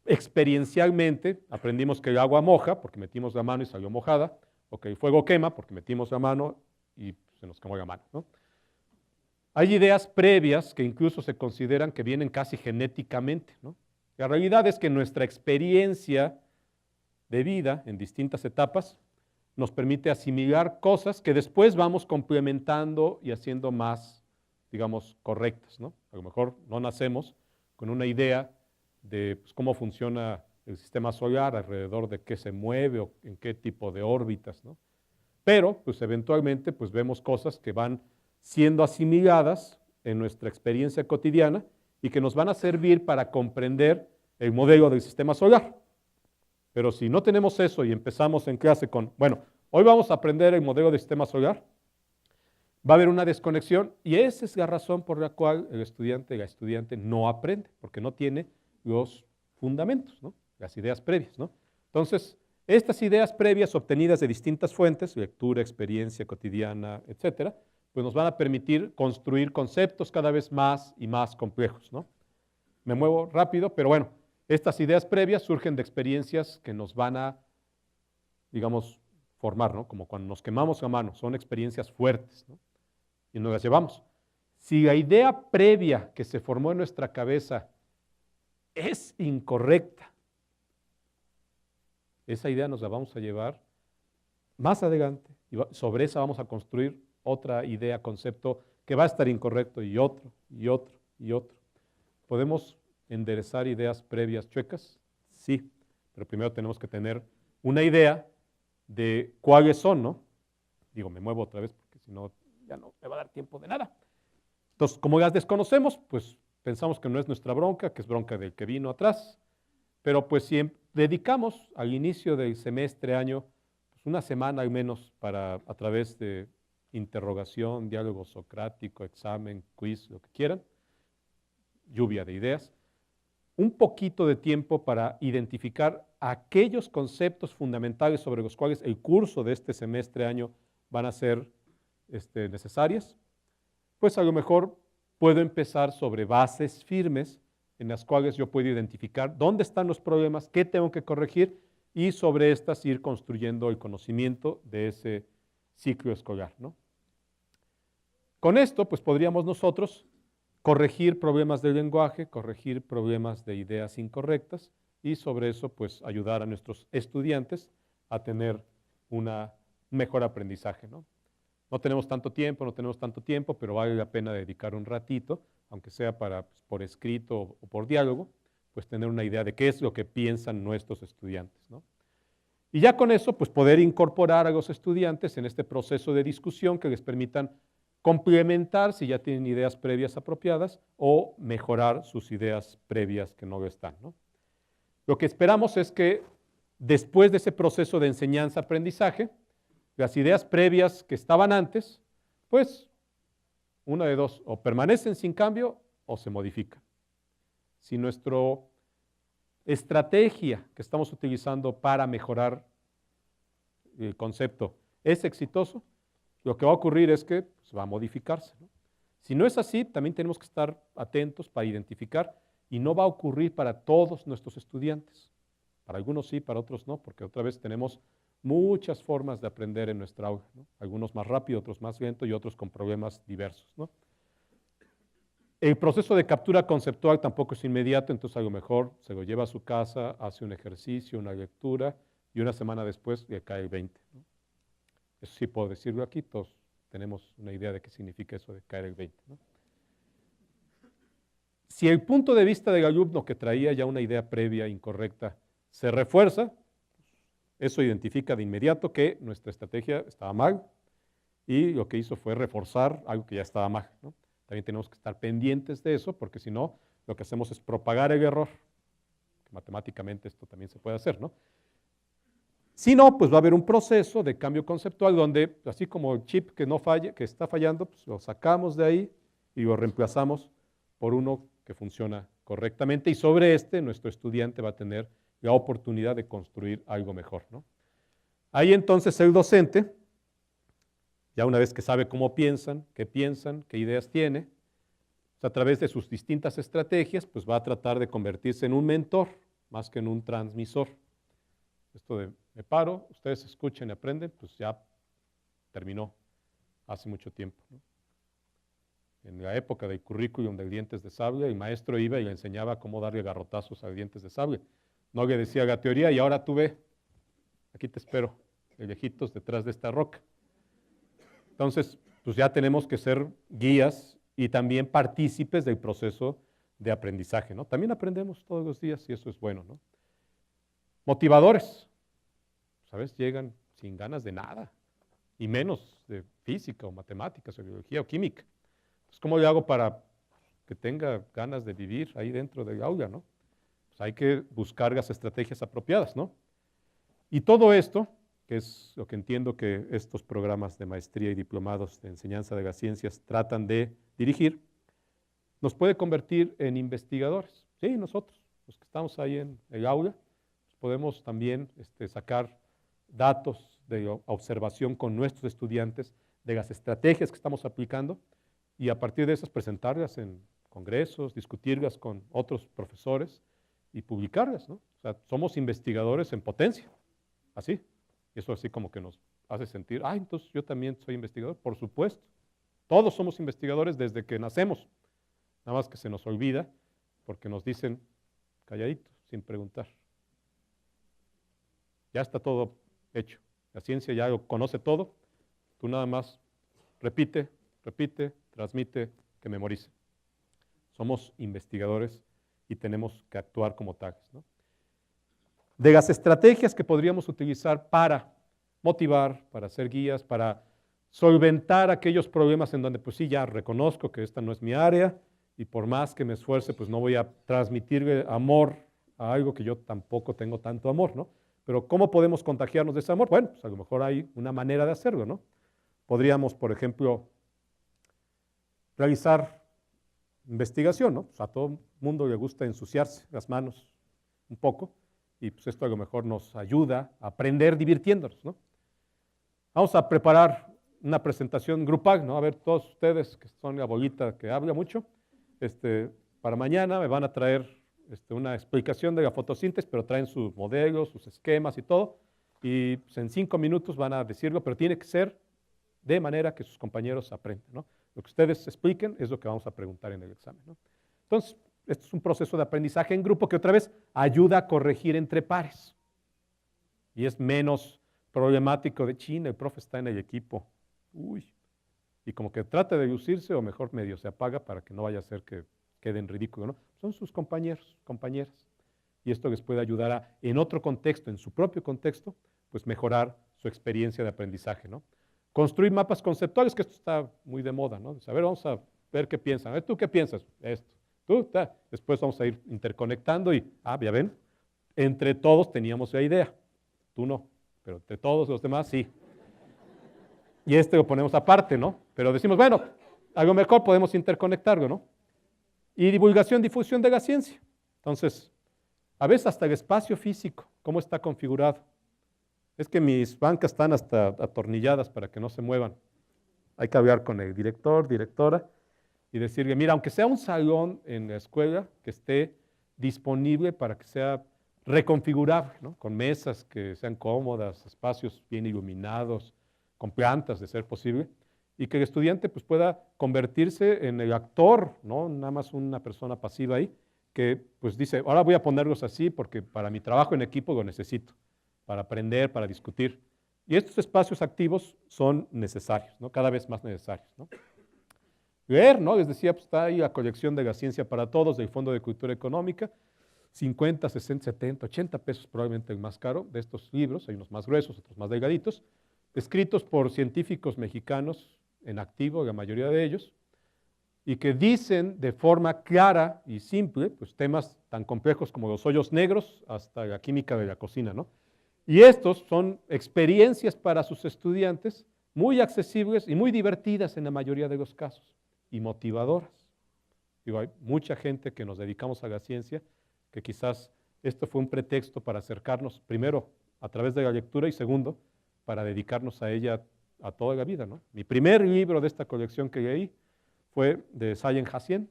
Speaker 1: experiencialmente aprendimos que el agua moja porque metimos la mano y salió mojada, o que el fuego quema porque metimos la mano y se nos quemó la mano, ¿no? Hay ideas previas que incluso se consideran que vienen casi genéticamente, ¿no? La realidad es que nuestra experiencia de vida en distintas etapas nos permite asimilar cosas que después vamos complementando y haciendo más, digamos, correctas, ¿no? A lo mejor no nacemos con una idea de pues, cómo funciona el sistema solar, alrededor de qué se mueve o en qué tipo de órbitas, ¿no? Pero, pues eventualmente, pues vemos cosas que van siendo asimiladas en nuestra experiencia cotidiana y que nos van a servir para comprender el modelo del sistema solar. Pero si no tenemos eso y empezamos en clase con, bueno, hoy vamos a aprender el modelo del sistema solar, va a haber una desconexión y esa es la razón por la cual el estudiante y la estudiante no aprende, porque no tiene los fundamentos, ¿no? Las ideas previas, ¿no? Entonces, estas ideas previas obtenidas de distintas fuentes, lectura, experiencia cotidiana, etcétera, pues nos van a permitir construir conceptos cada vez más y más complejos, ¿no? Me muevo rápido, pero bueno, estas ideas previas surgen de experiencias que nos van a, digamos, formar, ¿no? Como cuando nos quemamos la mano, son experiencias fuertes, ¿no? Y nos las llevamos. Si la idea previa que se formó en nuestra cabeza es incorrecta, esa idea nos la vamos a llevar más adelante y sobre esa vamos a construir otra idea, concepto que va a estar incorrecto y otro, y otro, y otro. ¿Podemos enderezar ideas previas chuecas? Sí, pero primero tenemos que tener una idea de cuáles son, ¿no? Digo, me muevo otra vez porque si no, ya no me va a dar tiempo de nada. Entonces, como las desconocemos, pues pensamos que no es nuestra bronca, que es bronca del que vino atrás, pero pues si dedicamos al inicio del semestre, año, pues una semana al menos para, a través de interrogación, diálogo socrático, examen, quiz, lo que quieran, lluvia de ideas, un poquito de tiempo para identificar aquellos conceptos fundamentales sobre los cuales el curso de este semestre, año, van a ser necesarias, pues a lo mejor puedo empezar sobre bases firmes en las cuales yo puedo identificar dónde están los problemas, qué tengo que corregir y sobre estas ir construyendo el conocimiento de ese ciclo escolar, ¿no? Con esto, pues podríamos nosotros corregir problemas del lenguaje, corregir problemas de ideas incorrectas y sobre eso, pues ayudar a nuestros estudiantes a tener un mejor aprendizaje, ¿no? No tenemos tanto tiempo, pero vale la pena dedicar un ratito, aunque sea para, pues, por escrito o por diálogo, pues tener una idea de qué es lo que piensan nuestros estudiantes, ¿no? Y ya con eso, pues poder incorporar a los estudiantes en este proceso de discusión que les permitan complementar si ya tienen ideas previas apropiadas o mejorar sus ideas previas que no lo están, ¿no? Lo que esperamos es que después de ese proceso de enseñanza-aprendizaje, las ideas previas que estaban antes, pues una de dos, o permanecen sin cambio o se modifican. Si nuestra estrategia que estamos utilizando para mejorar el concepto es exitoso, lo que va a ocurrir es que pues, va a modificarse, ¿no? Si no es así, también tenemos que estar atentos para identificar y no va a ocurrir para todos nuestros estudiantes. Para algunos sí, para otros no, porque otra vez tenemos muchas formas de aprender en nuestra aula, ¿no? Algunos más rápido, otros más lento y otros con problemas diversos, ¿no? El proceso de captura conceptual tampoco es inmediato, entonces a lo mejor se lo lleva a su casa, hace un ejercicio, una lectura y una semana después le cae el 20, ¿no? Eso sí puedo decirlo aquí, todos tenemos una idea de qué significa eso de caer el 20, ¿no? Si el punto de vista del alumno que traía ya una idea previa incorrecta se refuerza, eso identifica de inmediato que nuestra estrategia estaba mal y lo que hizo fue reforzar algo que ya estaba mal, ¿no? También tenemos que estar pendientes de eso porque si no, lo que hacemos es propagar el error. Matemáticamente esto también se puede hacer, ¿no? Si no, pues va a haber un proceso de cambio conceptual donde, así como el chip que no falle, que está fallando, pues lo sacamos de ahí y lo reemplazamos por uno que funciona correctamente y sobre nuestro estudiante va a tener la oportunidad de construir algo mejor, ¿no? Ahí entonces el docente, ya una vez que sabe cómo piensan, qué ideas tiene, pues a través de sus distintas estrategias, pues va a tratar de convertirse en un mentor más que en un transmisor. Esto de me paro, ustedes escuchen y aprenden, pues ya terminó hace mucho tiempo, ¿no? En la época del currículum de dientes de sable, el maestro iba y le enseñaba cómo darle garrotazos a dientes de sable. No le decía la teoría y ahora tú ve, aquí te espero, de lejitos detrás de esta roca. Entonces, pues ya tenemos que ser guías y también partícipes del proceso de aprendizaje, ¿no? También aprendemos todos los días y eso es bueno, ¿no? Motivadores, ¿sabes? Llegan sin ganas de nada, y menos de física o matemáticas o biología o química. Entonces, ¿cómo le hago para que tenga ganas de vivir ahí dentro del aula, ¿no? Pues hay que buscar las estrategias apropiadas, ¿no? Y todo esto, que es lo que entiendo que estos programas de maestría y diplomados de enseñanza de las ciencias tratan de dirigir, nos puede convertir en investigadores. Sí, nosotros, los que estamos ahí en el aula, podemos también sacar datos de observación con nuestros estudiantes de las estrategias que estamos aplicando y a partir de esas presentarlas en congresos, discutirlas con otros profesores y publicarlas, ¿no? O sea, somos investigadores en potencia, así. Eso así como que nos hace sentir, entonces yo también soy investigador, por supuesto. Todos somos investigadores desde que nacemos, nada más que se nos olvida porque nos dicen calladito, sin preguntar. Ya está todo hecho. La ciencia ya lo conoce todo. Tú nada más repite, transmite, que memorice. Somos investigadores y tenemos que actuar como tales, ¿no? De las estrategias que podríamos utilizar para motivar, para ser guías, para solventar aquellos problemas en donde pues sí, ya reconozco que esta no es mi área y por más que me esfuerce, pues no voy a transmitirle amor a algo que yo tampoco tengo tanto amor, ¿no? Pero ¿cómo podemos contagiarnos de ese amor? Bueno, pues a lo mejor hay una manera de hacerlo, ¿no? Podríamos, por ejemplo, realizar investigación, ¿no? Pues a todo mundo le gusta ensuciarse las manos un poco y pues esto a lo mejor nos ayuda a aprender divirtiéndonos, ¿no? Vamos a preparar una presentación grupal, ¿no? A ver, todos ustedes que son la bolita que habla mucho, para mañana me van a traer una explicación de la fotosíntesis, pero traen sus modelos, sus esquemas y todo, y pues, en 5 minutos van a decirlo, pero tiene que ser de manera que sus compañeros aprendan, ¿no? Lo que ustedes expliquen es lo que vamos a preguntar en el examen, ¿no? Entonces, esto es un proceso de aprendizaje en grupo que otra vez ayuda a corregir entre pares y es menos problemático de China, el profe está en el equipo, y como que trata de lucirse o mejor medio se apaga para que no vaya a ser que quede en ridículo, ¿no? Son sus compañeros, compañeras. Y esto les puede ayudar a, en otro contexto, en su propio contexto, pues mejorar su experiencia de aprendizaje, ¿no? Construir mapas conceptuales, que esto está muy de moda, ¿no? A ver, vamos a ver qué piensan. A ver, ¿tú qué piensas? Esto. ¿Tú? Después vamos a ir interconectando y, ya ven, entre todos teníamos la idea. Tú no, pero entre todos los demás sí. Y lo ponemos aparte, ¿no? Pero decimos, bueno, a lo mejor podemos interconectarlo, ¿no? Y divulgación, difusión de la ciencia. Entonces, a veces hasta el espacio físico, ¿cómo está configurado? Es que mis bancas están hasta atornilladas para que no se muevan. Hay que hablar con el director, directora, y decirle, mira, aunque sea un salón en la escuela, que esté disponible para que sea reconfigurable, ¿no? Con mesas que sean cómodas, espacios bien iluminados, con plantas de ser posible, y que el estudiante pues, pueda convertirse en el actor, ¿no? Nada más una persona pasiva ahí, que pues dice, ahora voy a ponerlos así porque para mi trabajo en equipo lo necesito, para aprender, para discutir. Y estos espacios activos son necesarios, ¿no? Cada vez más necesarios, ¿no? Leer, ¿no? Les decía, pues está ahí la colección de la ciencia para todos del Fondo de Cultura Económica, 50, 60, 70, 80 pesos probablemente el más caro de estos libros, hay unos más gruesos, otros más delgaditos, escritos por científicos mexicanos en activo, la mayoría de ellos, y que dicen de forma clara y simple, pues temas tan complejos como los hoyos negros hasta la química de la cocina, ¿no? Y estos son experiencias para sus estudiantes muy accesibles y muy divertidas en la mayoría de los casos, y motivadoras. Digo, hay mucha gente que nos dedicamos a la ciencia, que quizás esto fue un pretexto para acercarnos, primero, a través de la lectura, y segundo, para dedicarnos a ella a toda la vida, ¿no? Mi primer libro de esta colección que leí fue de Science Hassien,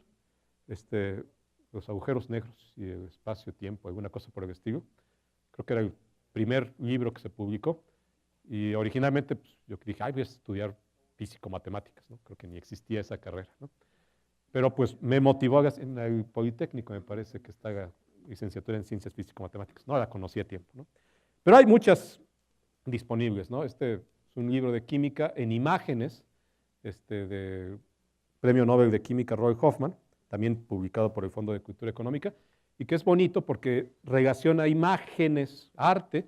Speaker 1: Los agujeros negros y el espacio-tiempo, alguna cosa por el estilo. Creo que era el primer libro que se publicó y originalmente pues, yo dije, voy a estudiar físico-matemáticas, ¿no? Creo que ni existía esa carrera, ¿no? pero pues me motivó en el Politécnico, me parece que está la licenciatura en Ciencias Físico-Matemáticas. No la conocí a tiempo, ¿no? Pero hay muchas disponibles, ¿no? Este es un libro de química en imágenes, de Premio Nobel de Química Roy Hoffman, también publicado por el Fondo de Cultura Económica, y que es bonito porque relaciona imágenes, arte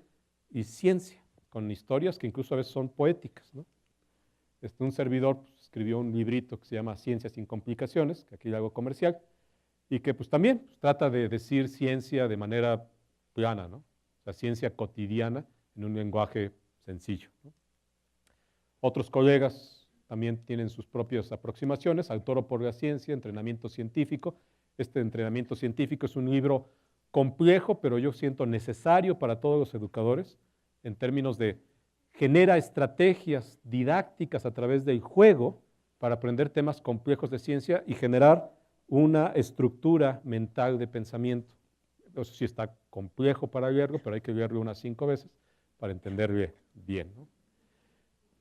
Speaker 1: y ciencia, con historias que incluso a veces son poéticas, ¿no? Un servidor pues, escribió un librito que se llama Ciencia sin complicaciones, que aquí le hago comercial, y que pues también pues, trata de decir ciencia de manera plana, ¿no? O sea, ciencia cotidiana en un lenguaje sencillo, ¿no? Otros colegas también tienen sus propias aproximaciones, Al toro por la ciencia, entrenamiento científico. Este entrenamiento científico es un libro complejo, pero yo siento necesario para todos los educadores en términos de genera estrategias didácticas a través del juego para aprender temas complejos de ciencia y generar una estructura mental de pensamiento. Eso sí está complejo para leerlo, pero hay que leerlo unas 5 veces para entenderlo bien, ¿no?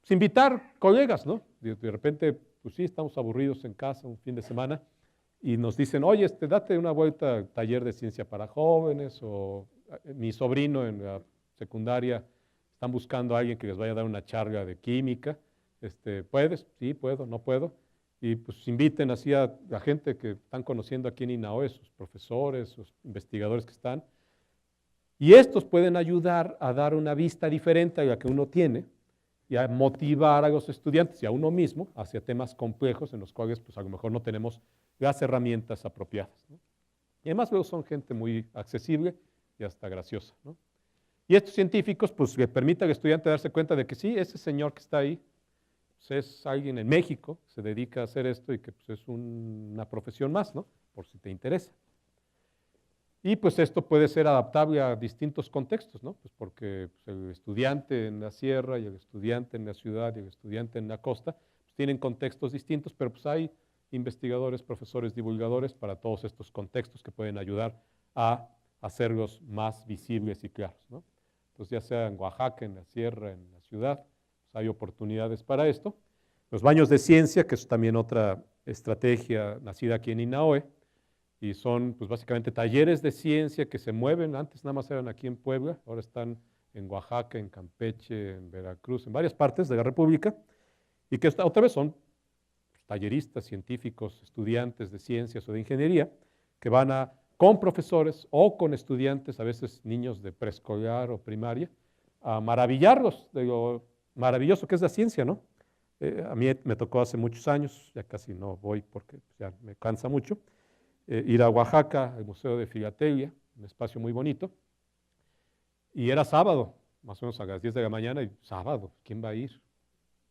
Speaker 1: Pues invitar colegas, ¿no? De repente, pues sí, estamos aburridos en casa un fin de semana y nos dicen, oye, date una vuelta al taller de ciencia para jóvenes, o mi sobrino en la secundaria están buscando a alguien que les vaya a dar una charla de química. ¿Puedes? Sí, puedo, no puedo. Y pues inviten así a la gente que están conociendo aquí en INAOE, sus profesores, sus investigadores que están. Y estos pueden ayudar a dar una vista diferente a la que uno tiene y a motivar a los estudiantes y a uno mismo hacia temas complejos en los cuales pues a lo mejor no tenemos las herramientas apropiadas, ¿no? Y además luego son gente muy accesible y hasta graciosa, ¿no? Y estos científicos pues le permiten al estudiante darse cuenta de que sí, ese señor que está ahí pues, es alguien en México que se dedica a hacer esto y que pues, es una profesión más, ¿no? Por si te interesa. Y pues esto puede ser adaptable a distintos contextos, ¿no? Pues porque pues, el estudiante en la sierra y el estudiante en la ciudad y el estudiante en la costa pues, tienen contextos distintos, pero pues hay investigadores, profesores, divulgadores para todos estos contextos que pueden ayudar a hacerlos más visibles y claros, ¿no? Entonces ya sea en Oaxaca, en la sierra, en la ciudad, pues hay oportunidades para esto. Los baños de ciencia, que es también otra estrategia nacida aquí en INAOE, y son pues básicamente talleres de ciencia que se mueven, antes nada más eran aquí en Puebla, ahora están en Oaxaca, en Campeche, en Veracruz, en varias partes de la República, y que otra vez son talleristas, científicos, estudiantes de ciencias o de ingeniería, que van con profesores o con estudiantes, a veces niños de preescolar o primaria, a maravillarlos de lo maravilloso que es la ciencia, ¿no? A mí me tocó hace muchos años, ya casi no voy porque ya me cansa mucho, ir a Oaxaca, al Museo de Filatelia, un espacio muy bonito, y era sábado, más o menos a las 10 de la mañana, y sábado, ¿quién va a ir?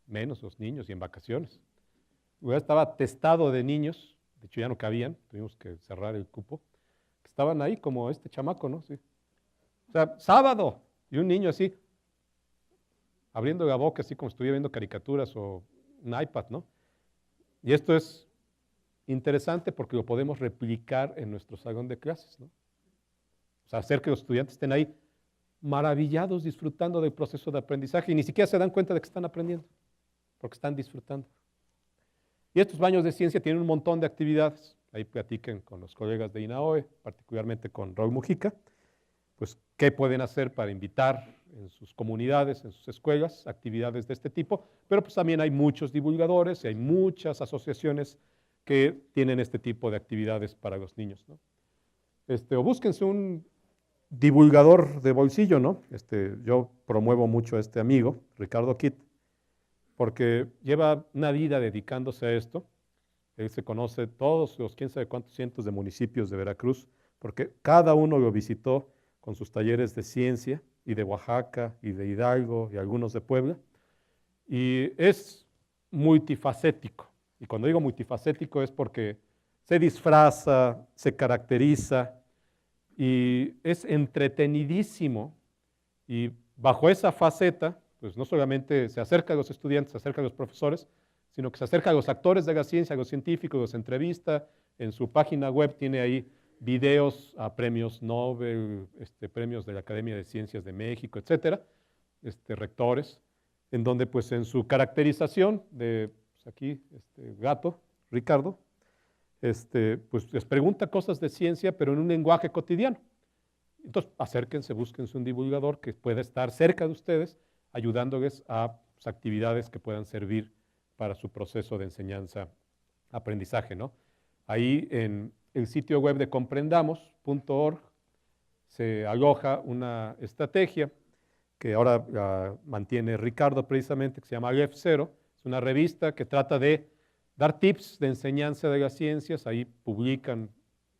Speaker 1: Menos los niños y en vacaciones. Ya estaba atestado de niños, de hecho ya no cabían, tuvimos que cerrar el cupo, que estaban ahí como este chamaco, ¿no? Sí. O sea, sábado, y un niño así, abriendo la boca, así como estuviera viendo caricaturas o un iPad, ¿no? Y esto es interesante porque lo podemos replicar en nuestro salón de clases, ¿no? O sea, hacer que los estudiantes estén ahí maravillados, disfrutando del proceso de aprendizaje y ni siquiera se dan cuenta de que están aprendiendo, porque están disfrutando. Y estos baños de ciencia tienen un montón de actividades. Ahí platiquen con los colegas de INAOE, particularmente con Raúl Mujica, pues qué pueden hacer para invitar en sus comunidades, en sus escuelas, actividades de este tipo, pero pues también hay muchos divulgadores y hay muchas asociaciones que tienen este tipo de actividades para los niños, ¿no? O búsquense un divulgador de bolsillo, ¿no? Yo promuevo mucho a este amigo, Ricardo Kitt, porque lleva una vida dedicándose a esto. Él se conoce todos los quién sabe cuántos cientos de municipios de Veracruz, porque cada uno lo visitó con sus talleres de ciencia, y de Oaxaca, y de Hidalgo, y algunos de Puebla, y es multifacético. Y cuando digo multifacético es porque se disfraza, se caracteriza, y es entretenidísimo, y bajo esa faceta, pues no solamente se acerca a los estudiantes, se acerca a los profesores, sino que se acerca a los actores de la ciencia, a los científicos, los entrevista. En su página web tiene ahí videos a premios Nobel, premios de la Academia de Ciencias de México, etcétera, rectores, en donde pues en su caracterización de, pues aquí, gato, Ricardo, pues les pregunta cosas de ciencia, pero en un lenguaje cotidiano. Entonces, acérquense, búsquense un divulgador que pueda estar cerca de ustedes, ayudándoles a pues, actividades que puedan servir para su proceso de enseñanza-aprendizaje, ¿no? Ahí en el sitio web de comprendamos.org se aloja una estrategia que ahora mantiene Ricardo precisamente, que se llama F0. Es una revista que trata de dar tips de enseñanza de las ciencias. Ahí publican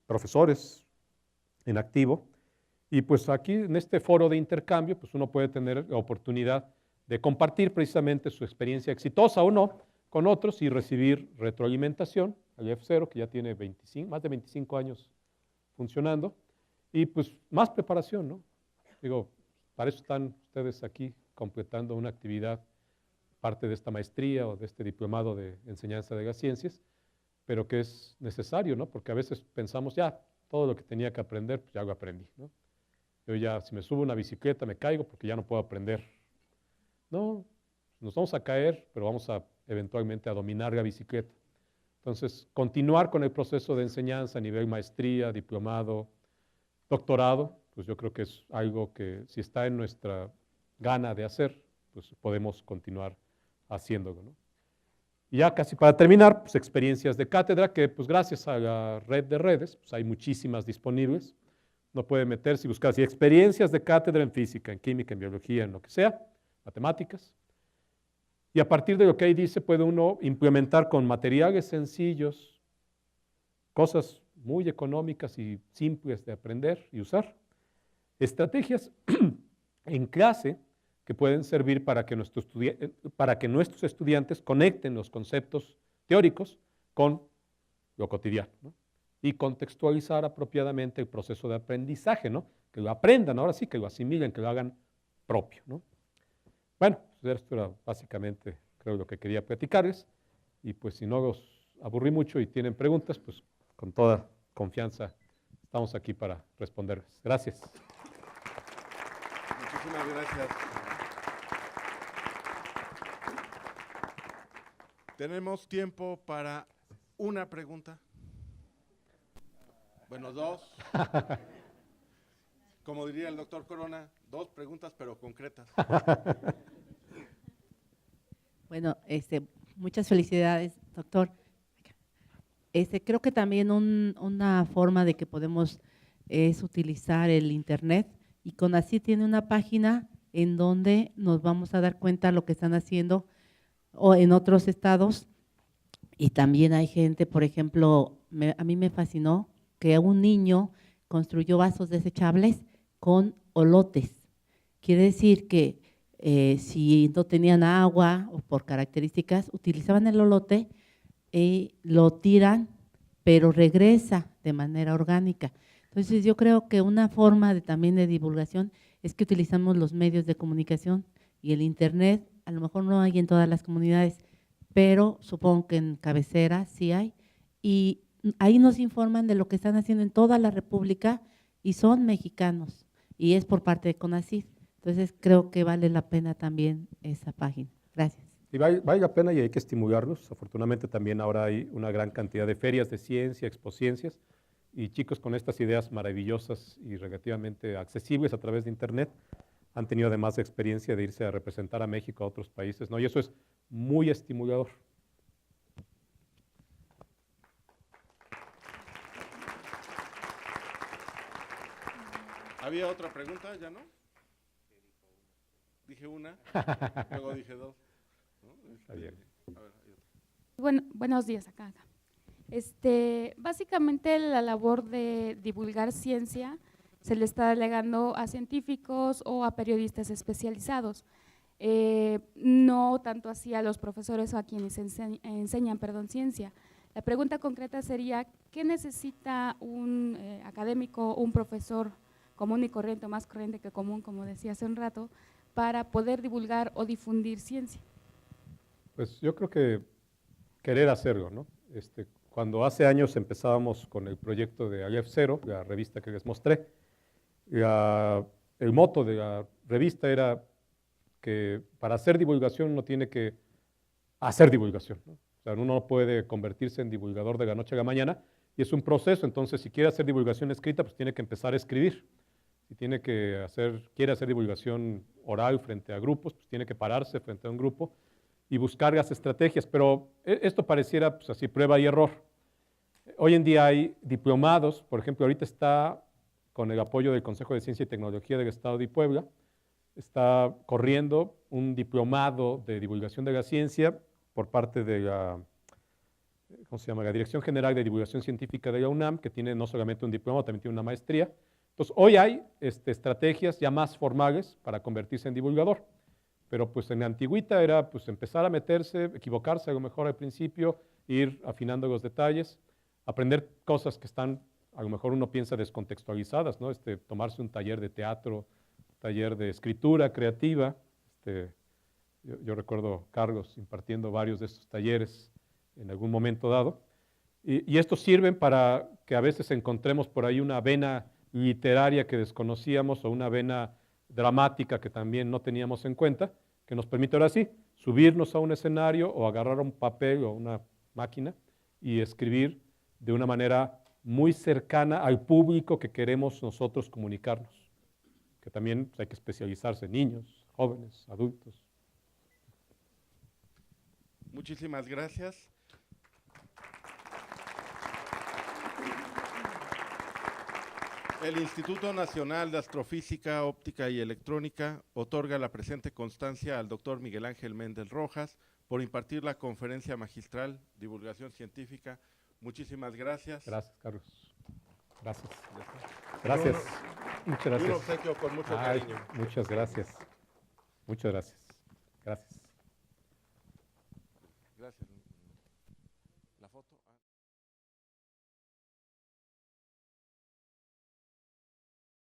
Speaker 1: profesores en activo. Y pues aquí en este foro de intercambio, pues uno puede tener la oportunidad de compartir precisamente su experiencia exitosa o no con otros y recibir retroalimentación. El F0, que ya tiene más de 25 años funcionando. Y pues más preparación, ¿no? Digo, para eso están ustedes aquí completando una actividad, parte de esta maestría o de este diplomado de enseñanza de las ciencias, pero que es necesario, ¿no? Porque a veces pensamos, ya, todo lo que tenía que aprender, pues ya lo aprendí, ¿no? Yo ya, si me subo a una bicicleta, me caigo porque ya no puedo aprender. No, nos vamos a caer, pero vamos a eventualmente a dominar la bicicleta. Entonces, continuar con el proceso de enseñanza a nivel maestría, diplomado, doctorado, pues yo creo que es algo que si está en nuestra gana de hacer, pues podemos continuar haciéndolo, ¿no? Y ya casi para terminar, pues experiencias de cátedra que pues gracias a la red de redes, pues hay muchísimas disponibles. Uno puede meterse y buscar así, experiencias de cátedra en física, en química, en biología, en lo que sea, matemáticas. Y a partir de lo que ahí dice, puede uno implementar con materiales sencillos, cosas muy económicas y simples de aprender y usar, estrategias en clase que pueden servir para que nuestros estudiantes conecten los conceptos teóricos con lo cotidiano, ¿no? Y contextualizar apropiadamente el proceso de aprendizaje, ¿no? Que lo aprendan, ahora sí, que lo asimilen, que lo hagan propio, ¿no? Bueno, pues esto era básicamente, creo, lo que quería platicarles. Y pues si no los aburrí mucho y tienen preguntas, pues con toda confianza estamos aquí para responderles. Gracias.
Speaker 2: Muchísimas gracias. Tenemos tiempo para una pregunta. Bueno, dos. Como diría el doctor Corona, dos preguntas pero concretas.
Speaker 3: Bueno, muchas felicidades, doctor. Creo que también una forma de que podemos es utilizar el internet, y CONACYT tiene una página en donde nos vamos a dar cuenta de lo que están haciendo o en otros estados, y también hay gente, por ejemplo, a mí me fascinó que un niño construyó vasos desechables con olotes. Quiere decir que si no tenían agua o por características, utilizaban el olote y lo tiran, pero regresa de manera orgánica. Entonces yo creo que una forma también de divulgación es que utilizamos los medios de comunicación y el internet. A lo mejor no hay en todas las comunidades, pero supongo que en cabecera sí hay, y ahí nos informan de lo que están haciendo en toda la República y son mexicanos y es por parte de CONACYT. Entonces creo que vale la pena también esa página. Gracias.
Speaker 1: Y vale la pena y hay que estimularlos. Afortunadamente también ahora hay una gran cantidad de ferias de ciencia, expociencias, y chicos con estas ideas maravillosas y relativamente accesibles a través de internet han tenido además experiencia de irse a representar a México a otros países, ¿no? Y eso es muy estimulador.
Speaker 2: ¿Había otra pregunta? ¿Ya no? Dije una, luego dije dos. ¿No?
Speaker 1: Está bien.
Speaker 2: A ver,
Speaker 4: Bueno, buenos días acá. Básicamente la labor de divulgar ciencia se le está delegando a científicos o a periodistas especializados, no tanto así a los profesores o a quienes enseñan ciencia. La pregunta concreta sería, ¿qué necesita un académico, un profesor común y corriente, o más corriente que común, como decía hace un rato, para poder divulgar o difundir ciencia?
Speaker 1: Pues yo creo que querer hacerlo, ¿no? Cuando hace años empezábamos con el proyecto de Aleph Zero, la revista que les mostré, el moto de la revista era que para hacer divulgación uno tiene que hacer divulgación, ¿no? O sea, uno no puede convertirse en divulgador de la noche a la mañana y es un proceso. Entonces, si quiere hacer divulgación escrita, pues tiene que empezar a escribir. Si quiere hacer divulgación oral frente a grupos, pues tiene que pararse frente a un grupo y buscar las estrategias. Pero esto pareciera pues así prueba y error. Hoy en día hay diplomados, por ejemplo, ahorita está con el apoyo del Consejo de Ciencia y Tecnología del Estado de Puebla, está corriendo un diplomado de divulgación de la ciencia por parte de la, ¿cómo se llama?, la Dirección General de Divulgación Científica de la UNAM, que tiene no solamente un diplomado, también tiene una maestría. Entonces, hoy hay estrategias ya más formales para convertirse en divulgador, pero pues en la antigüita era pues empezar a meterse, equivocarse a lo mejor al principio, ir afinando los detalles, aprender cosas que están, a lo mejor uno piensa descontextualizadas, ¿no? Tomarse un taller de teatro, taller de escritura creativa. Yo recuerdo Carlos impartiendo varios de estos talleres en algún momento dado. Y estos sirven para que a veces encontremos por ahí una vena literaria que desconocíamos o una vena dramática que también no teníamos en cuenta, que nos permite ahora sí subirnos a un escenario o agarrar un papel o una máquina y escribir de una manera muy cercana al público que queremos nosotros comunicarnos, que también pues, hay que especializarse en niños, jóvenes, adultos.
Speaker 2: Muchísimas gracias. El Instituto Nacional de Astrofísica, Óptica y Electrónica otorga la presente constancia al doctor Miguel Ángel Méndez Rojas por impartir la conferencia magistral Divulgación Científica. Muchísimas gracias.
Speaker 1: Gracias, Carlos. Gracias. Gracias. Muchas
Speaker 2: Y un
Speaker 1: gracias.
Speaker 2: obsequio con mucho
Speaker 1: Ay,
Speaker 2: cariño.
Speaker 1: muchas gracias. Muchas gracias. Gracias.
Speaker 2: Gracias. La foto.